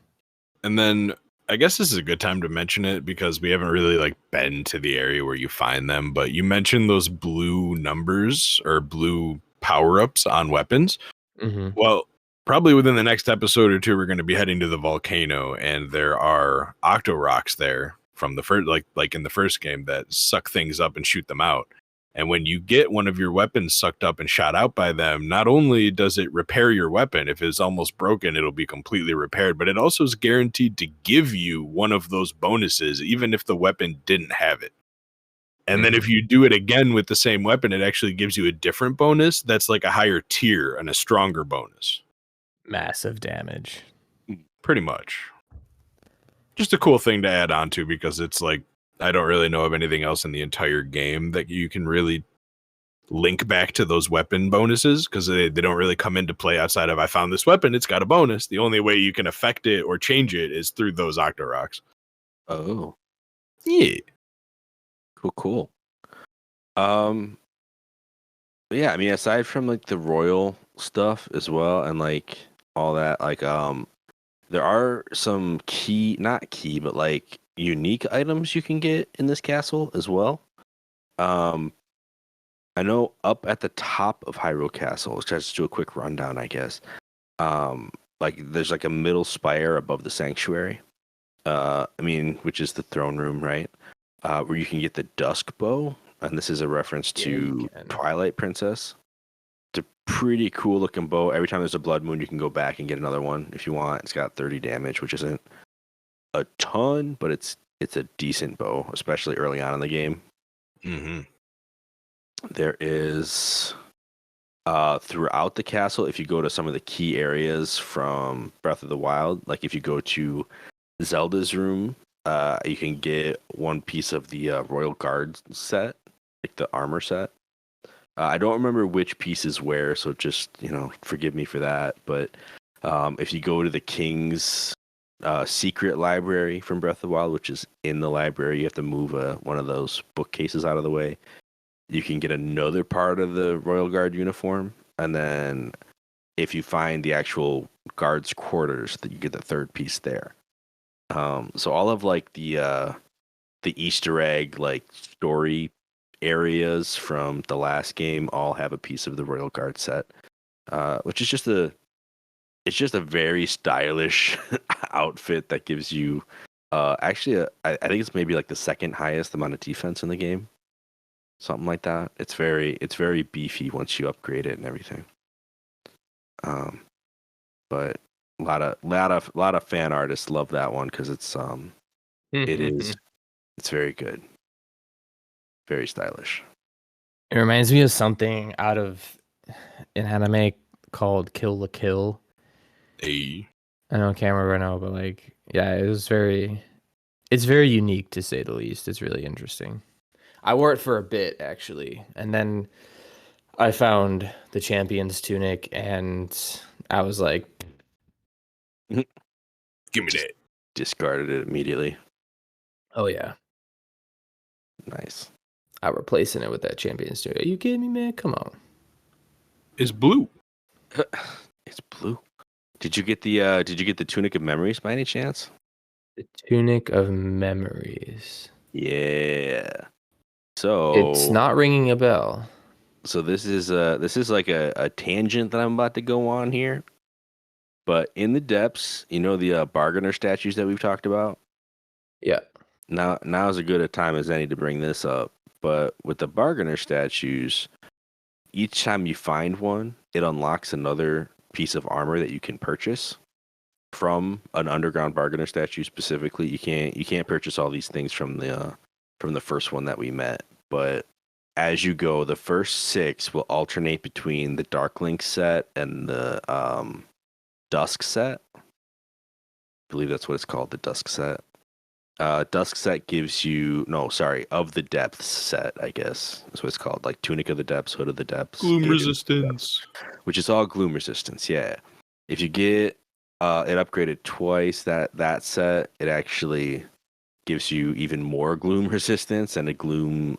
And then I guess this is a good time to mention it because we haven't really like been to the area where you find them, but you mentioned those blue numbers or blue power-ups on weapons. Mm-hmm. Well, probably within the next episode or two, we're going to be heading to the volcano, and there are octo rocks there from the first, like in the first game, that suck things up and shoot them out. And when you get one of your weapons sucked up and shot out by them, not only does it repair your weapon, if it's almost broken, it'll be completely repaired, but it also is guaranteed to give you one of those bonuses, even if the weapon didn't have it. And then if you do it again with the same weapon, it actually gives you a different bonus that's like a higher tier and a stronger bonus. Massive damage. Pretty much. Just a cool thing to add on to because it's like, I don't really know of anything else in the entire game that you can really link back to those weapon bonuses because they don't really come into play outside of I found this weapon, it's got a bonus. The only way you can affect it or change it is through those octo rocks. Oh. Yeah. Cool. Yeah, I mean, aside from like the royal stuff as well and like all that, like there are some not key, but like unique items you can get in this castle as well. I know up at the top of Hyrule Castle, let's just do a quick rundown, I guess. Like there's like a middle spire above the sanctuary. Which is the throne room, right? Where you can get the dusk bow, and this is a reference to Twilight Princess. It's a pretty cool looking bow. Every time there's a blood moon, you can go back and get another one if you want. It's got 30 damage, which isn't a ton, but it's a decent bow, especially early on in the game. Mm-hmm. There is throughout the castle, if you go to some of the key areas from Breath of the Wild, like if you go to Zelda's room, you can get one piece of the Royal Guard set, like the armor set. I don't remember which piece is where, so just, forgive me for that. But if you go to the King's secret library from Breath of the Wild, which is in the library, you have to move one of those bookcases out of the way. You can get another part of the Royal Guard uniform, and then if you find the actual guards' quarters, that you get the third piece there. So all of like the Easter egg like story areas from the last game all have a piece of the Royal Guard set, which is just a very stylish outfit that gives you actually I think it's maybe like the second highest amount of defense in the game, something like that. It's very beefy once you upgrade it and everything. But a lot of fan artists love that one because it's it's very good, very stylish. It reminds me of something out of an anime called Kill la Kill. Hey. I know I can't remember right now, but like, yeah, it's very unique to say the least. It's really interesting. I wore it for a bit actually, and then I found the champion's tunic, and I was like, Give me that. Discarded it immediately. "Oh yeah, Nice. I'm replacing it with that champion's tunic." Are you kidding me, man? Come on. It's blue. It's blue. Did you get the Tunic of Memories by any chance? The Tunic of Memories. Yeah. So It's not ringing a bell. So this is like a tangent that I'm about to go on here. But in the depths, the bargainer statues that we've talked about. Yeah. Now is as good a time as any to bring this up. But with the bargainer statues, each time you find one, it unlocks another piece of armor that you can purchase from an underground bargainer statue specifically. You can't purchase all these things from the first one that we met, but as you go, the first 6 will alternate between the Dark Link set and the Dusk set. I believe that's what it's called, the Dusk set. Dusk set gives you of the Depths set, I guess that's what it's called, like Tunic of the Depths, Hood of the Depths, Gloom Gate resistance. which is all gloom resistance. Yeah, if you get it upgraded twice, that set, it actually gives you even more gloom resistance and a gloom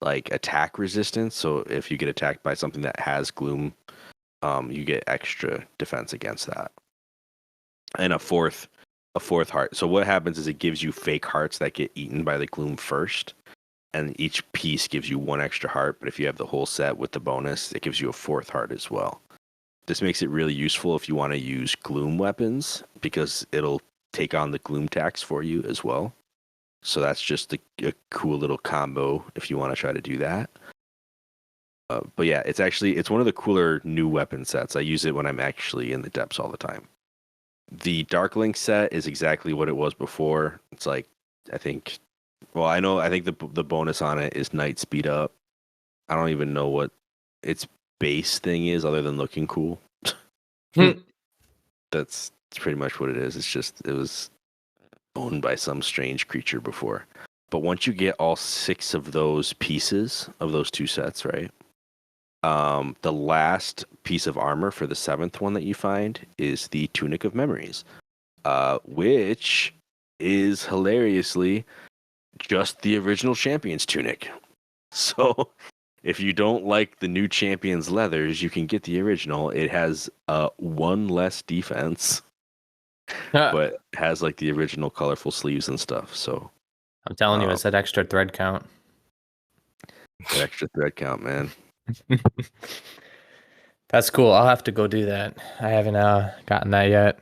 like attack resistance. So if you get attacked by something that has gloom, you get extra defense against that. And a fourth heart. So what happens is it gives you fake hearts that get eaten by the gloom first, and each piece gives you 1 extra heart. But if you have the whole set with the bonus, it gives you a 4th heart as well. This makes it really useful if you want to use gloom weapons, because it'll take on the gloom tax for you as well. So that's just a cool little combo if you want to try to do that. But yeah, it's one of the cooler new weapon sets. I use it when I'm actually in the depths all the time. The Dark Link set is exactly what it was before. It's like, I think the bonus on it is night speed up. I don't even know what its base thing is other than looking cool. That's pretty much what it is. It was owned by some strange creature before. But once you get all 6 of those pieces of those 2 sets, right? The last piece of armor for the 7th one that you find is the Tunic of Memories, which is hilariously just the original Champion's tunic. So if you don't like the new Champion's leathers, you can get the original. It has 1 less defense, but has like the original colorful sleeves and stuff. So I'm telling you, it's that extra thread count. That extra thread count, man. That's cool. I'll have to go do that. I haven't gotten that yet.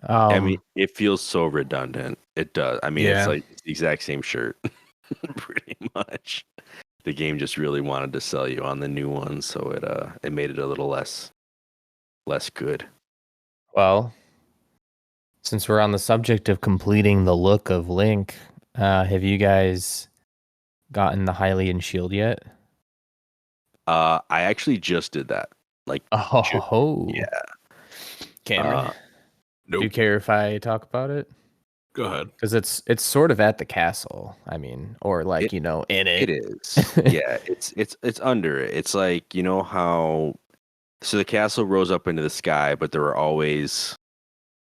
I mean, it feels so redundant. It does. I mean, Yeah. It's like the exact same shirt, pretty much. The game just really wanted to sell you on the new one, so it made it a little less good. Well, since we're on the subject of completing the look of Link, have you guys gotten the Hylian shield yet? I actually just did that. Like, yeah. Cameron, Nope. do you care if I talk about it? Go ahead. Because it's sort of at the castle. I mean, or like in it. It is. Yeah, it's under it. It's like, how. So the castle rose up into the sky, but there were always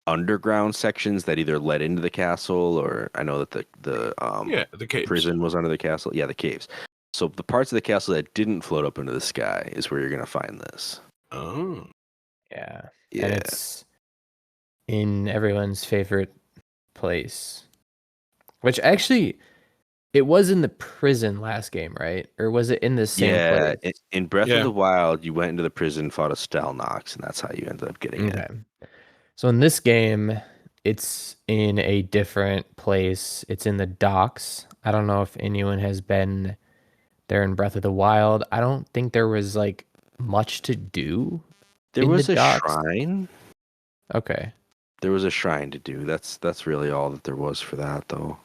underground sections that either led into the castle, or I know that the caves. Prison was under the castle. Yeah, the caves. So the parts of the castle that didn't float up into the sky is where you're gonna find this. Oh. Yeah. Yeah. And it's in everyone's favorite place. Which actually, It was in the prison last game, right? Or was it in the same Yeah, place? in Breath of Yeah. the Wild, you went into the prison, fought a Stalnox, and that's how you ended up getting it. Okay. So in this game, it's in a different place. It's in the docks. I don't know if anyone has been there in Breath of the Wild. I don't think there was like much to do There in the was a docks. shrine. Okay. There was a shrine to do. That's really all that there was for that, though.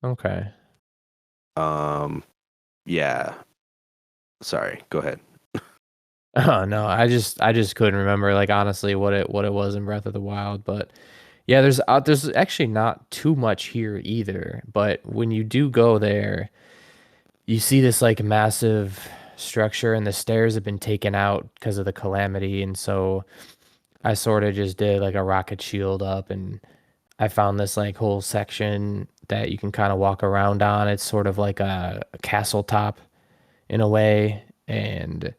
Okay. Yeah. Sorry. Go ahead. Oh no, I just couldn't remember like honestly what it was in Breath of the Wild, but yeah, there's actually not too much here either, but when you do go there, you see this like massive structure and the stairs have been taken out because of the calamity, and so I sort of just did like a rocket shield up and I found this like whole section that you can kind of walk around on. It's sort of like a castle top in a way, and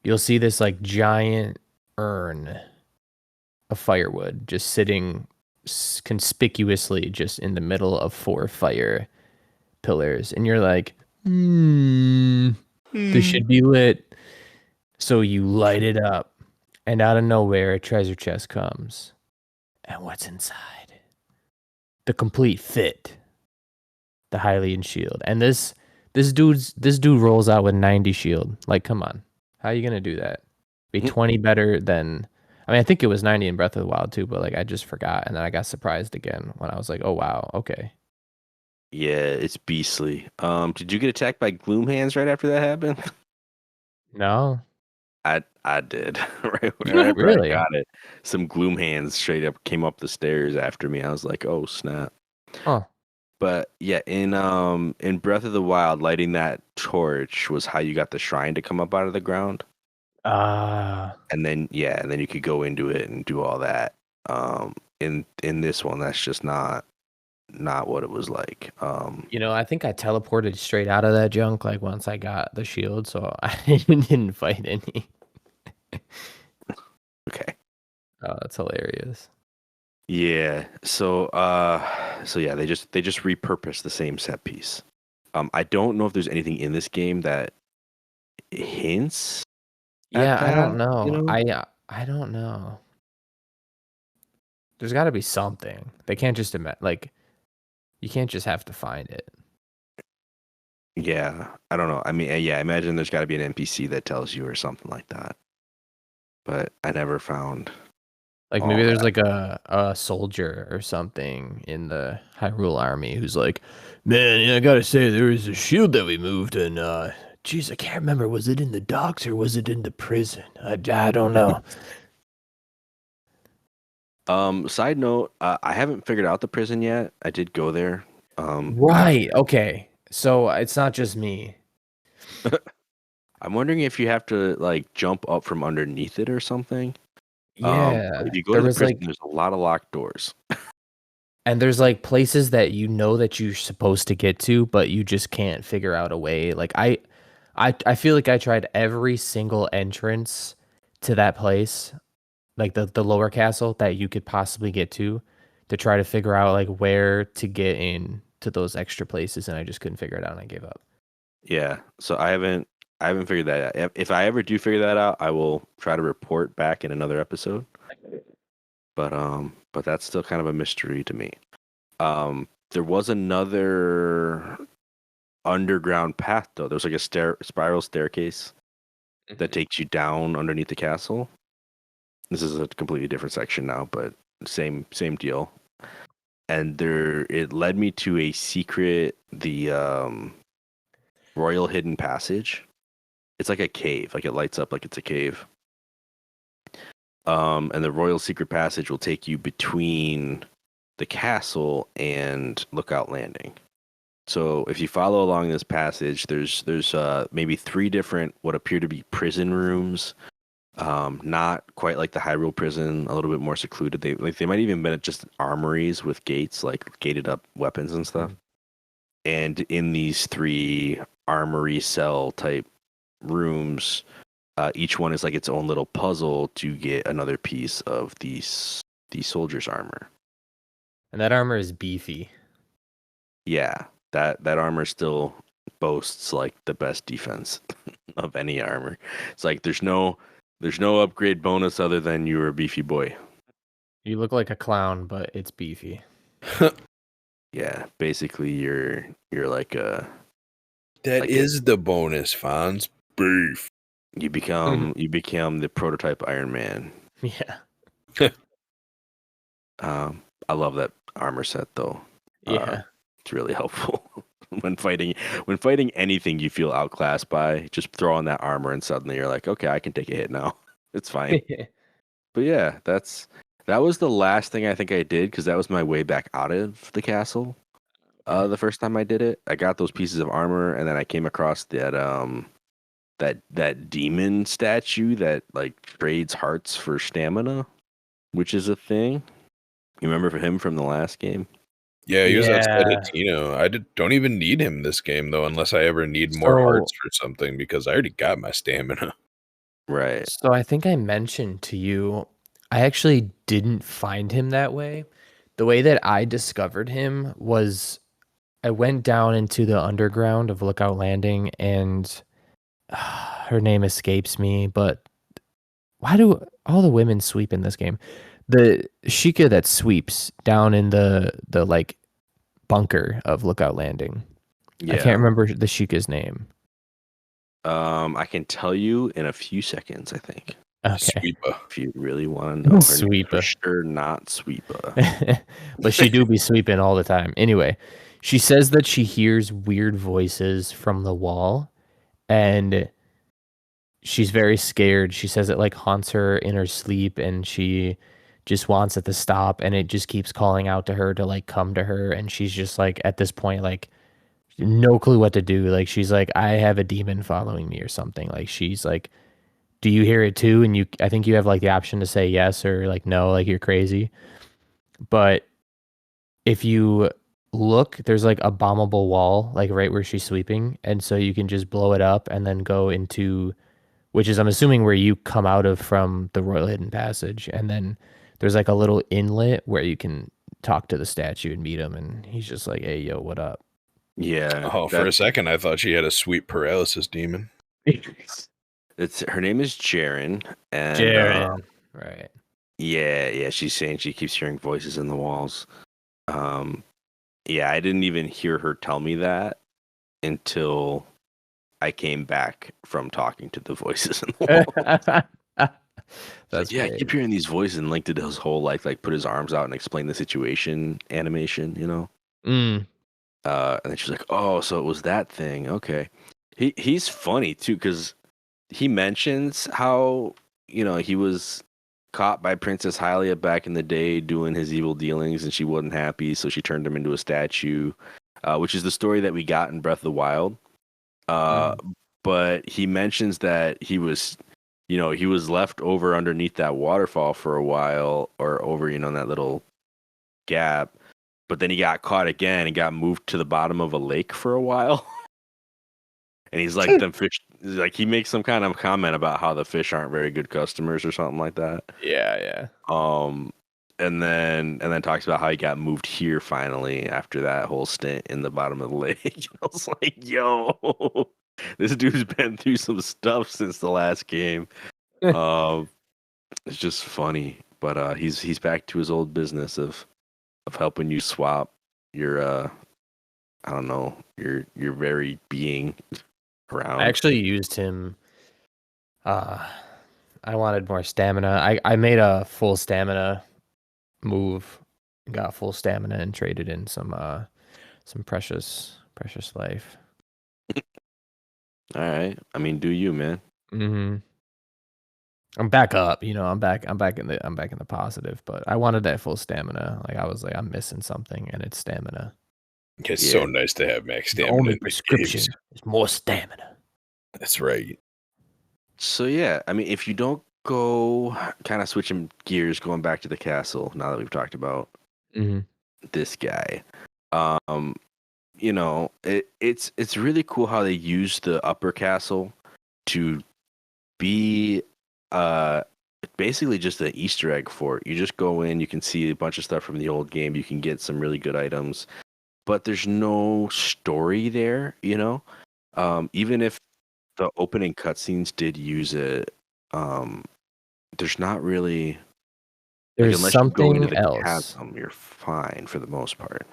you'll see this like giant urn of firewood just sitting conspicuously just in the middle of 4 fire pillars, and you're like, this should be lit. So you light it up, and out of nowhere, a treasure chest comes. And what's inside? The complete fit, the Hylian shield. And this dude rolls out with 90 shield. Like, come on, how are you gonna do that? Be 20 better than. I mean, I think it was 90 in Breath of the Wild too, but like I just forgot, and then I got surprised again when I was like, oh wow, okay. Yeah, it's beastly. Did you get attacked by gloom hands right after that happened? No, I did. right where really? I got it. Some gloom hands straight up came up the stairs after me. I was like, oh snap. Huh. But yeah, in Breath of the Wild, lighting that torch was how you got the shrine to come up out of the ground. And then you could go into it and do all that. In this one, that's just not what it was like. I think I teleported straight out of that junk like once I got the shield, so I didn't fight any. Okay. Oh, that's hilarious. Yeah. So yeah, they just repurposed the same set piece. I don't know if there's anything in this game that hints. Yeah, at I don't that, know. you know? I don't know. There's got to be something. They can't just like you can't just have to find it. Yeah, I don't know. I mean, yeah, I imagine there's got to be an NPC that tells you or something like that. But I never found. Like all maybe there's that. like a soldier or something in the Hyrule army who's like, man, I gotta say there was a shield that we moved and geez, I can't remember. Was it in the docks or was it in the prison? I don't know. Side note, I haven't figured out the prison yet. I did go there. Right. Okay. So it's not just me. I'm wondering if you have to like jump up from underneath it or something. Yeah. If you go There to the was prison, like, there's a lot of locked doors. and there's like places that you know that you're supposed to get to, but you just can't figure out a way. Like I feel like I tried every single entrance to that place, like the lower castle that you could possibly get to try to figure out like where to get in to those extra places, and I just couldn't figure it out and I gave up. Yeah, so I haven't figured that out. If I ever do figure that out, I will try to report back in another episode. But that's still kind of a mystery to me. There was another underground path though. There's like a spiral staircase that takes you down underneath the castle. This is a completely different section now, but same deal. And it led me to a secret, the Royal Hidden Passage. It's like a cave, like it lights up like it's a cave. And the Royal Secret Passage will take you between the castle and Lookout Landing. So if you follow along this passage, there's maybe 3 different what appear to be prison rooms. Not quite like the Hyrule prison, a little bit more secluded. They might even been just armories with gates, like gated up weapons and stuff. And in these 3 armory cell type rooms, each one is like its own little puzzle to get another piece of the soldier's armor. And that armor is beefy. Yeah, that armor still boasts like the best defense of any armor. It's like there's no upgrade bonus other than you're a beefy boy. You look like a clown, but it's beefy. Yeah, basically you're like a That like is the bonus, Fonz. Beef. you become the prototype Iron Man. Yeah. I love that armor set though. Yeah. It's really helpful when fighting anything you feel outclassed by. Just throw on that armor and suddenly you're like, okay, I can take a hit now. It's fine. But yeah, that was the last thing I think I did because that was my way back out of the castle. The first time I did it, I got those pieces of armor, and then I came across that demon statue that like trades hearts for stamina, which is a thing. You remember him from the last game? Yeah, he was outside Yeah. Hatino. I don't even need him this game though, unless I ever need more hearts for something because I already got my stamina. Right. So I think I mentioned to you, I actually didn't find him that way. The way that I discovered him was I went down into the underground of Lookout Landing, and her name escapes me, but why do all the women sweep in this game? The Sheikah that sweeps down in the like bunker of Lookout Landing. Yeah. I can't remember the Sheikah's name. I can tell you in a few seconds, I think. Okay. Sweeper. If you really want to know. Sweeper. For sure not Sweeper. But she do be sweeping all the time. Anyway, she says that she hears weird voices from the wall, and she's very scared. She says it like haunts her in her sleep, and she just wants it to stop, and it just keeps calling out to her to like come to her, and she's just like at this point like no clue what to do. Like she's like, I have a demon following me or something. Like she's like, do you hear it too? And I think you have like the option to say yes or like no, like you're crazy. But if you look, there's like a bombable wall, like right where she's sleeping. And so you can just blow it up and then go into, which is, I'm assuming, where you come out of from the Royal Hidden Passage. And then there's like a little inlet where you can talk to the statue and meet him. And he's just like, hey, yo, what up? Yeah. Oh, for a second, I thought she had a sweet paralysis demon. Her name is Jaren. And, Jaren. Right. Yeah. She's saying she keeps hearing voices in the walls. Yeah, I didn't even hear her tell me that until I came back from talking to the voices in the wall. That's I keep hearing these voices, and Link did his whole like put his arms out and explain the situation animation, you know. And then she's like, "Oh, so it was that thing." Okay, he's funny too because he mentions how he was caught by Princess Hylia back in the day doing his evil dealings, and she wasn't happy, so she turned him into a statue, which is the story that we got in Breath of the Wild. But he mentions that he was left over underneath that waterfall for a while, or over in that little gap, but then he got caught again and got moved to the bottom of a lake for a while. And he's like, them fish, like he makes some kind of comment about how the fish aren't very good customers or something like that. Yeah. And then talks about how he got moved here finally after that whole stint in the bottom of the lake. I was like, yo, this dude's been through some stuff since the last game. It's just funny, but he's back to his old business of helping you swap your I don't know, your very being around. I actually used him. I wanted more stamina. I made a full stamina move, got full stamina, and traded in some precious life. All right. I mean, do you, man? I'm back up. I'm back in the positive. But I wanted that full stamina. Like I was like, I'm missing something, and it's stamina. It's so nice to have max stamina. The only prescription is more stamina. That's right. So yeah, I mean, if you don't go kind of switching gears, going back to the castle, now that we've talked about this guy, it's really cool how they use the upper castle to be basically just an Easter egg fort. You just go in, you can see a bunch of stuff from the old game, you can get some really good items. but there's no story there, you know? Even if the opening cutscenes did use it, there's not really like There's unless you go into something the else. chasm, you're fine for the most part.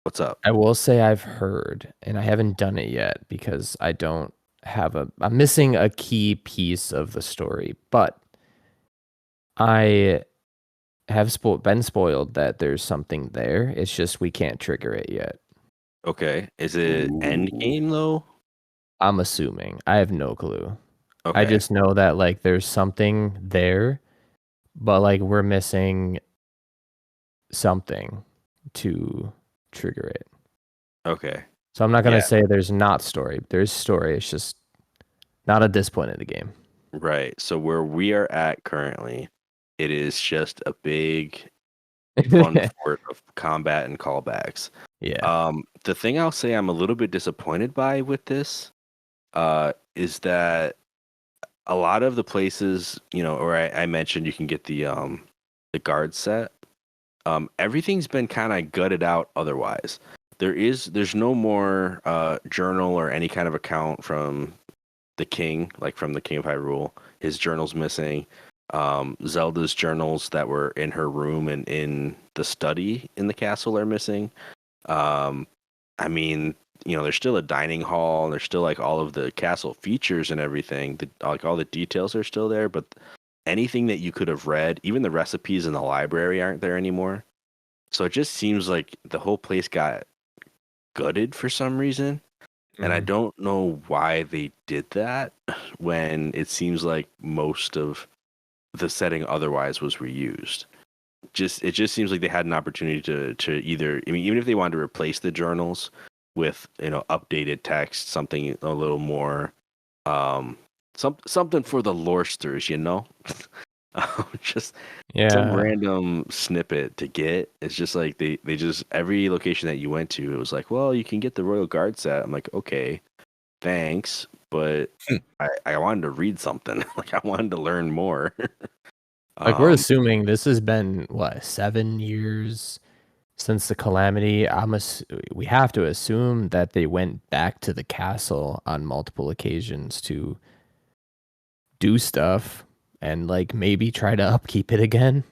What's up? I will say I've heard, and I haven't done it yet because I don't have I'm missing a key piece of the story, but I have been spoiled that there's something there. It's just we can't trigger it yet. Okay. Is it end game though? I'm assuming. I have no clue. Okay. I just know that like there's something there, but like we're missing something to trigger it. Okay. So I'm not gonna Yeah. say there's not story. There's story. It's just not at this point in the game. Right. So where we are at currently, it is just a big fun fort of combat and callbacks. Yeah. The thing I'll say I'm a little bit disappointed by with this, is that a lot of the places, you know, or I mentioned you can get the guard set. Everything's been kind of gutted out otherwise. There's no more journal or any kind of account from the king, like from the King of Hyrule. His journal's missing. Zelda's journals that were in her room and in the study in the castle are missing. I mean, you know, there's still a dining hall and there's still like all of the castle features and everything. Like all the details are still there, but anything that you could have read, even the recipes in the library aren't there anymore. So it just seems like the whole place got gutted for some reason. And I don't know why they did that when it seems like most of the setting otherwise was reused. It just seems like they had an opportunity to either, I mean, even if they wanted to replace the journals with, you know, updated text, something a little more something for the loresters, you know? Just some random snippet to get. It's just like they just every location that you went to, it was like, well, you can get the Royal Guard set. I'm like, okay, thanks, but I wanted to read something. Like I wanted to learn more. Like we're assuming this has been what 7 years since the calamity. We have to assume that they went back to the castle on multiple occasions to do stuff and like maybe try to upkeep it again.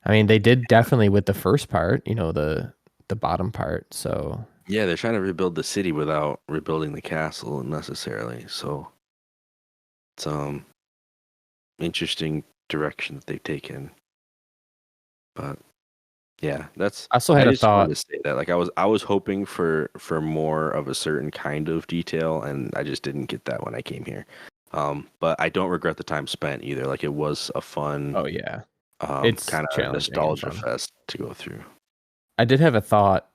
I mean, they did definitely with the first part, you know, the bottom part. So yeah, they're trying to rebuild the city without rebuilding the castle necessarily. So it's interesting direction that they've taken. But yeah, that's I also had a just thought. wanted to say that like I was hoping for more of a certain kind of detail, and I just didn't get that when I came here. But I don't regret the time spent either. Like it was a fun, Oh yeah, it's kind of challenging and nostalgia fun. fest to go through. I did have a thought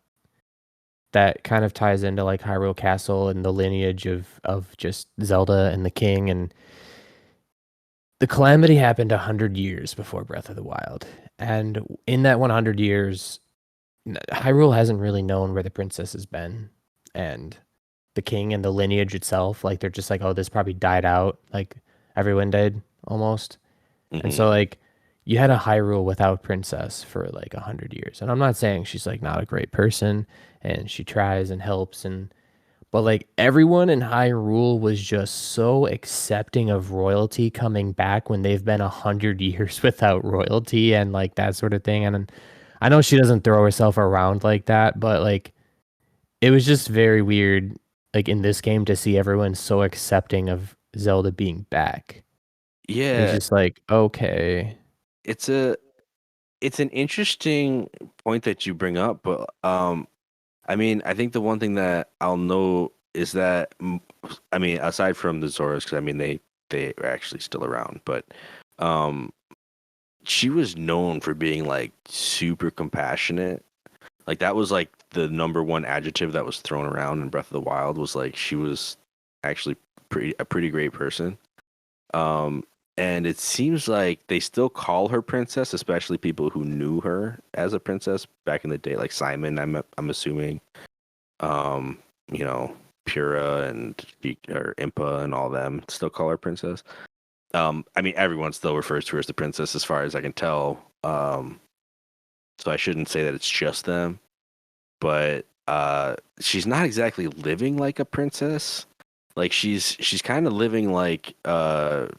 that kind of ties into like Hyrule Castle and the lineage of just Zelda and the king, and the calamity happened 100 years before Breath of the Wild. And in that 100 years, Hyrule hasn't really known where the princess has been, and the king and the lineage itself, like they're just like, oh, this probably died out, like everyone did almost. And so like you had a Hyrule without princess for like 100 years. And I'm not saying she's like not a great person and she tries and helps but like everyone in Hyrule was just so accepting of royalty coming back when they've been 100 years without royalty and like that sort of thing. And I know she doesn't throw herself around like that, but like it was just very weird, like in this game, to see everyone so accepting of Zelda being back. It was Yeah, just like, okay. it's an interesting point that you bring up, but I mean, I think the one thing that I'll know is that I mean, aside from the Zoras, because I mean they are actually still around, but she was known for being like super compassionate. Like that was like the number one adjective that was thrown around in Breath of the Wild was like she was actually a pretty great person. And it seems like they still call her princess, especially people who knew her as a princess back in the day, like Simon. I'm assuming, you know, Pura and or Impa and all them still call her princess. I mean, everyone still refers to her as the princess, as far as I can tell. So I shouldn't say that it's just them, but she's not exactly living like a princess. Like she's kind of living like a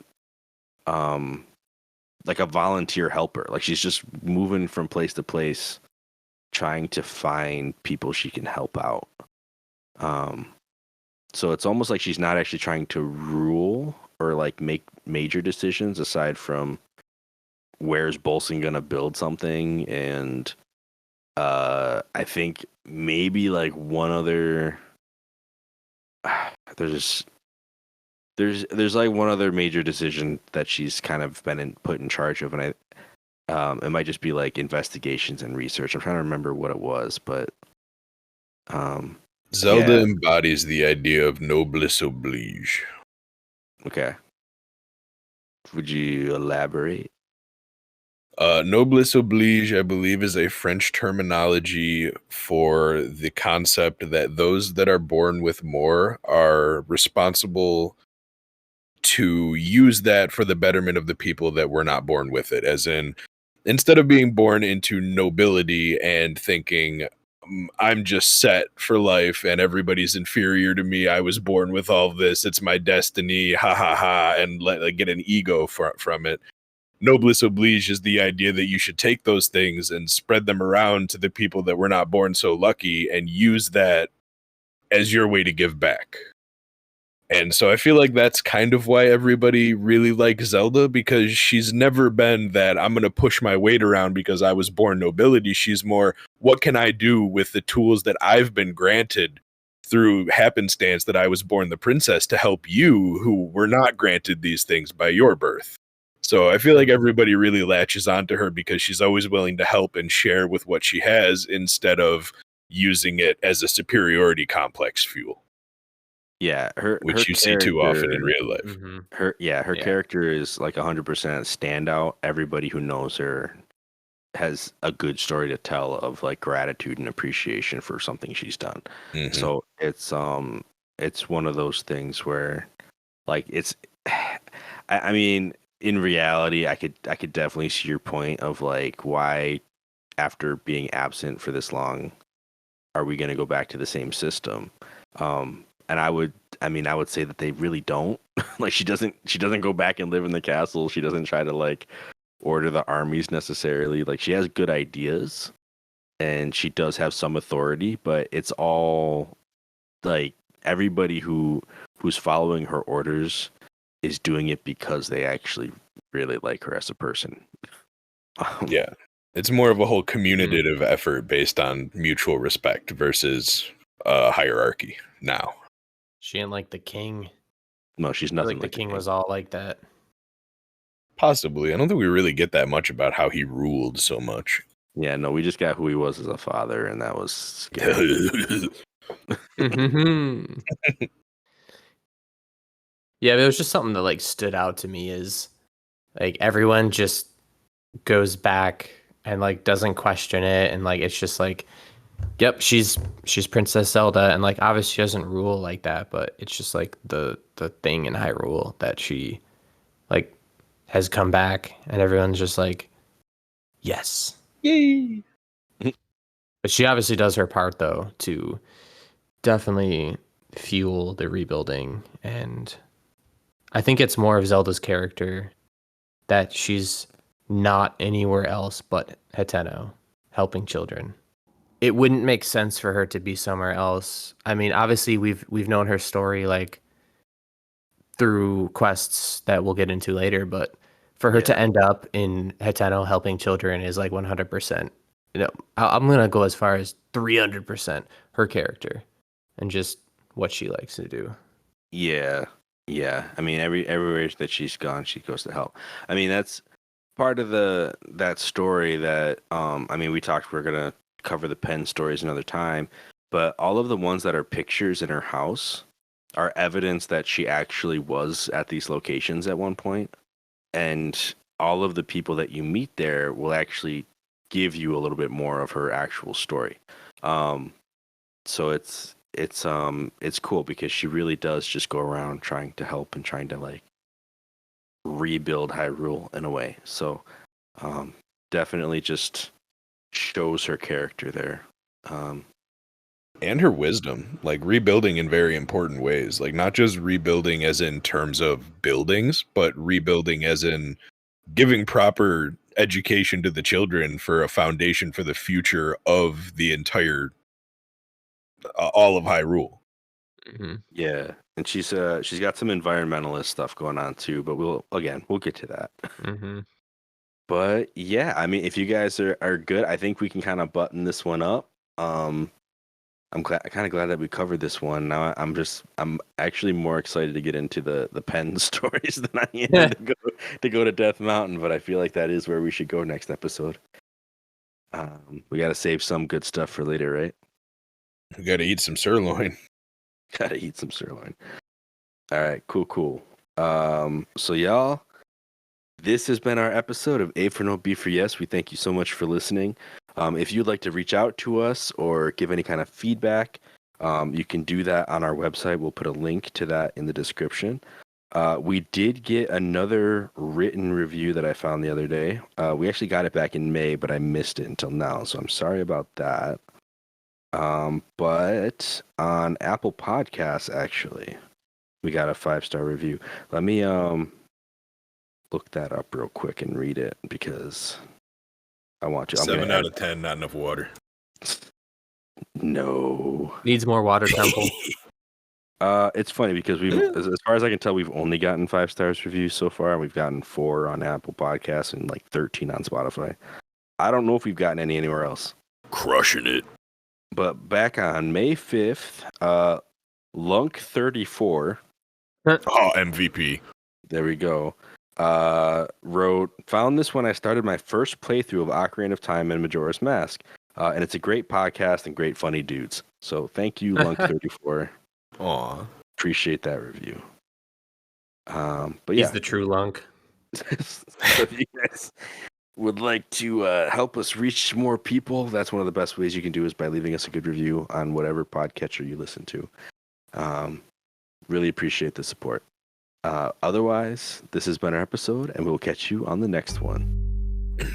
volunteer helper. Like she's just moving from place to place, trying to find people she can help out. So it's almost like she's not actually trying to rule or like make major decisions aside from where's Bolson gonna build something, and I think maybe like one other there's like one other major decision that she's kind of been put in charge of, and it might just be like investigations and research. I'm trying to remember what it was, but Zelda yeah. embodies the idea of noblesse oblige. Okay. Would you elaborate? Noblesse oblige, I believe, is a French terminology for the concept that those that are born with more are responsible to use that for the betterment of the people that were not born with it. As in, instead of being born into nobility and thinking, I'm just set for life and everybody's inferior to me, I was born with all this, it's my destiny, ha ha ha, and get an ego from it. Noblesse oblige is the idea that you should take those things and spread them around to the people that were not born so lucky and use that as your way to give back. And so I feel like that's kind of why everybody really likes Zelda, because she's never been that I'm going to push my weight around because I was born nobility. She's more, what can I do with the tools that I've been granted through happenstance that I was born the princess to help you who were not granted these things by your birth. So I feel like everybody really latches onto her because she's always willing to help and share with what she has instead of using it as a superiority complex fuel. Yeah, which you see too often in real life. Her character is like 100% standout. Everybody who knows her has a good story to tell of like gratitude and appreciation for something she's done. Mm-hmm. So it's one of those things where like it's I mean, in reality, I could definitely see your point of like why after being absent for this long are we going to go back to the same system? And I would say that they really don't. Like she doesn't go back and live in the castle. She doesn't try to like order the armies necessarily. Like she has good ideas and she does have some authority, but it's all like everybody who's following her orders is doing it because they actually really like her as a person. Yeah. It's more of a whole communicative effort based on mutual respect versus hierarchy now. She ain't like the king. No, she's nothing like the king was all like that. Possibly. I don't think we really get that much about how he ruled so much. Yeah, no, we just got who he was as a father, and that was scary. Yeah, it was just something that like stood out to me is like everyone just goes back and like doesn't question it, and like it's just like, yep, she's Princess Zelda, and like obviously she doesn't rule like that, but it's just like the thing in Hyrule that she like has come back, and everyone's just like, yes, yay. But she obviously does her part though to definitely fuel the rebuilding, and I think it's more of Zelda's character that she's not anywhere else but Hateno, helping children. It wouldn't make sense for her to be somewhere else. I mean, obviously we've known her story like through quests that we'll get into later, but for her to end up in Hateno helping children is like 100%. You know, I'm gonna go as far as 300% her character and just what she likes to do. Yeah. I mean, everywhere that she's gone, she goes to help. I mean, that's part of that story that I mean, we're gonna cover the pen stories another time, but all of the ones that are pictures in her house are evidence that she actually was at these locations at one point, and all of the people that you meet there will actually give you a little bit more of her actual story. So it's cool because she really does just go around trying to help and trying to like rebuild Hyrule in a way. So definitely just shows her character there. And her wisdom, like rebuilding in very important ways, like not just rebuilding as in terms of buildings, but rebuilding as in giving proper education to the children for a foundation for the future of the entire all of Hyrule. Mm-hmm. Yeah, and she's got some environmentalist stuff going on too, but we'll get to that. Mm-hmm. But yeah, I mean, if you guys are good, I think we can kind of button this one up. I'm kind of glad that we covered this one. Now I'm actually more excited to get into the pen stories than I am to go to Death Mountain. But I feel like that is where we should go next episode. We got to save some good stuff for later, right? We got to eat some sirloin. Got to eat some sirloin. All right, cool. So y'all, this has been our episode of A for No, B for Yes. We thank you so much for listening. If you'd like to reach out to us or give any kind of feedback, you can do that on our website. We'll put a link to that in the description. We did get another written review that I found the other day. We actually got it back in May, but I missed it until now, so I'm sorry about that. But on Apple Podcasts, actually, we got a 5-star review. Let me look that up real quick and read it because I want to. 7 out of 10, not enough water. No. Needs more water, Temple. It's funny because as far as I can tell, we've only gotten 5 stars reviews so far. We've gotten 4 on Apple Podcasts and like 13 on Spotify. I don't know if we've gotten any anywhere else. Crushing it. But back on May 5th, Lunk34. Oh, MVP. There we go. Found this when I started my first playthrough of Ocarina of Time and Majora's Mask. And it's a great podcast and great funny dudes. So thank you, Lunk34. Aw. Appreciate that review. But He's yeah. the true Lunk. So if you guys would like to help us reach more people, that's one of the best ways you can do is by leaving us a good review on whatever podcatcher you listen to. Really appreciate the support. Otherwise, this has been our episode, and we'll catch you on the next one.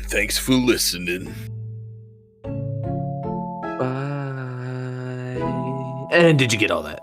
Thanks for listening. Bye. And did you get all that?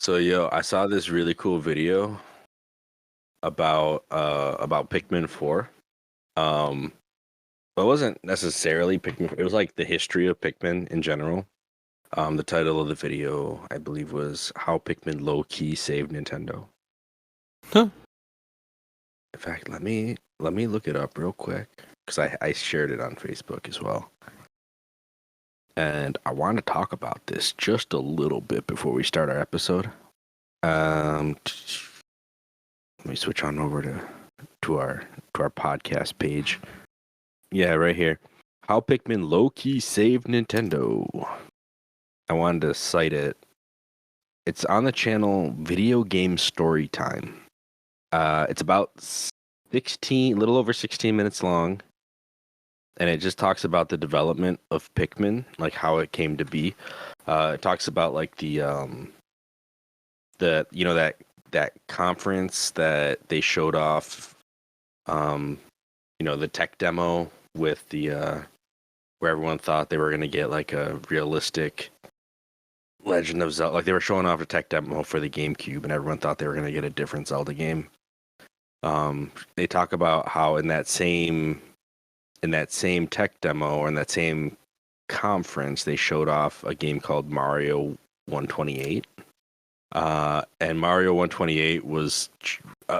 So I saw this really cool video about Pikmin 4. But it wasn't necessarily Pikmin. It was like the history of Pikmin in general. The title of the video, I believe, was "How Pikmin Low Key Saved Nintendo." Huh. In fact, let me look it up real quick because I shared it on Facebook as well. And I want to talk about this just a little bit before we start our episode. Let me switch on over to our podcast page. Yeah, right here. How Pikmin low-key saved Nintendo. I wanted to cite it. It's on the channel Video Game Story Time. It's about a little over 16 minutes long. And it just talks about the development of Pikmin, like how it came to be. It talks about like that conference that they showed off, the tech demo with the where everyone thought they were gonna get like a realistic Legend of Zelda. Like they were showing off a tech demo for the GameCube, and everyone thought they were gonna get a different Zelda game. They talk about how in that same tech demo or in that same conference, they showed off a game called Mario 128. And Mario 128 was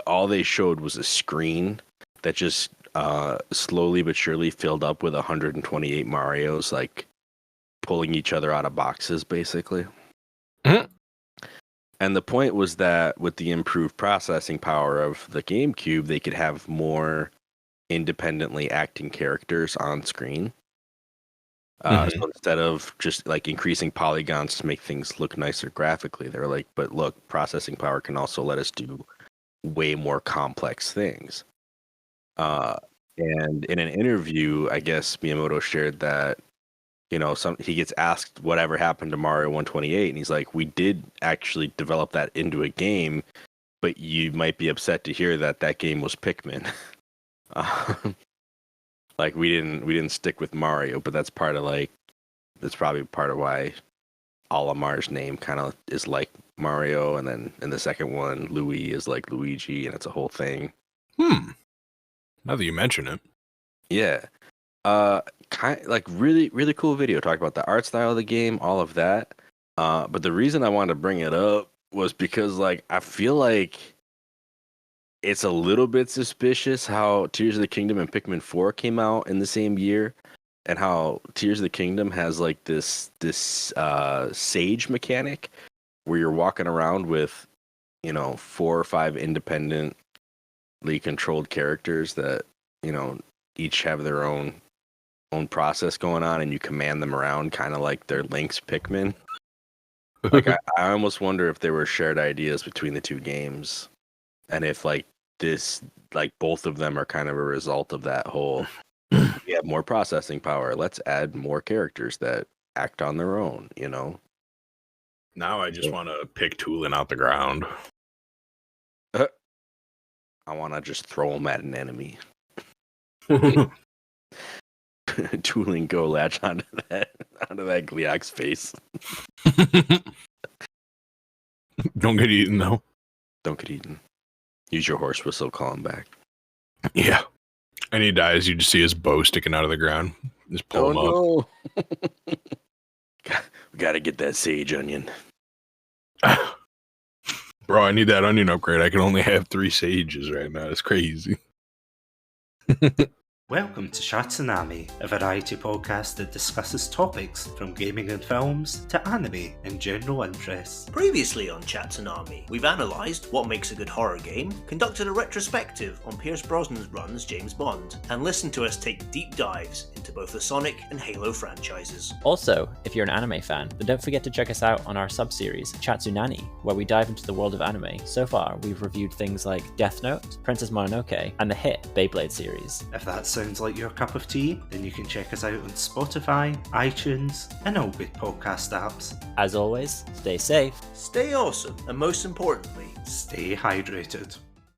all they showed was a screen that just slowly but surely filled up with 128 Marios, like pulling each other out of boxes, basically. Mhm. And the point was that with the improved processing power of the GameCube, they could have more independently acting characters on screen. So instead of just like increasing polygons to make things look nicer graphically, they're like, but look, processing power can also let us do way more complex things. And in an interview, I guess Miyamoto shared that, he gets asked whatever happened to Mario 128, and he's like, we did actually develop that into a game, but you might be upset to hear that that game was Pikmin. Like we didn't stick with Mario, but that's probably part of why Olimar's name kind of is like Mario, and then in the second one, Louis is like Luigi, and it's a whole thing. Now that you mention it. Yeah. Like really, really cool video. Talk about the art style of the game, all of that. But the reason I wanted to bring it up was because like I feel like it's a little bit suspicious how Tears of the Kingdom and Pikmin 4 came out in the same year, and how Tears of the Kingdom has like this sage mechanic where you're walking around with 4 or 5 independently controlled characters that each have their own process going on, and you command them around kind of like they're Link's Pikmin. Like I almost wonder if there were shared ideas between the two games, and if like both of them are kind of a result of that whole we have more processing power, let's add more characters that act on their own. Now I just want to pick Toolin out the ground. I want to just throw them at an enemy. Tooling go latch onto that Gleok's face. Don't get eaten though. Don't get eaten. Use your horse whistle, call him back. Yeah. And he dies, you just see his bow sticking out of the ground. Just pull him up. No. We gotta get that sage onion. Bro, I need that onion upgrade. I can only have 3 sages right now. It's crazy. Welcome to Shatsunami, a variety podcast that discusses topics from gaming and films to anime and general interests. Previously on Chatsunami, we've analysed what makes a good horror game, conducted a retrospective on Pierce Brosnan's run as James Bond, and listened to us take deep dives into both the Sonic and Halo franchises. Also, if you're an anime fan, then don't forget to check us out on our sub-series, Chatsunani, where we dive into the world of anime. So far, we've reviewed things like Death Note, Princess Mononoke, and the hit Beyblade series. If that sounds like your cup of tea, then you can check us out on Spotify, iTunes, and all good podcast apps. As always, stay safe. Stay awesome, and most importantly, Stay hydrated.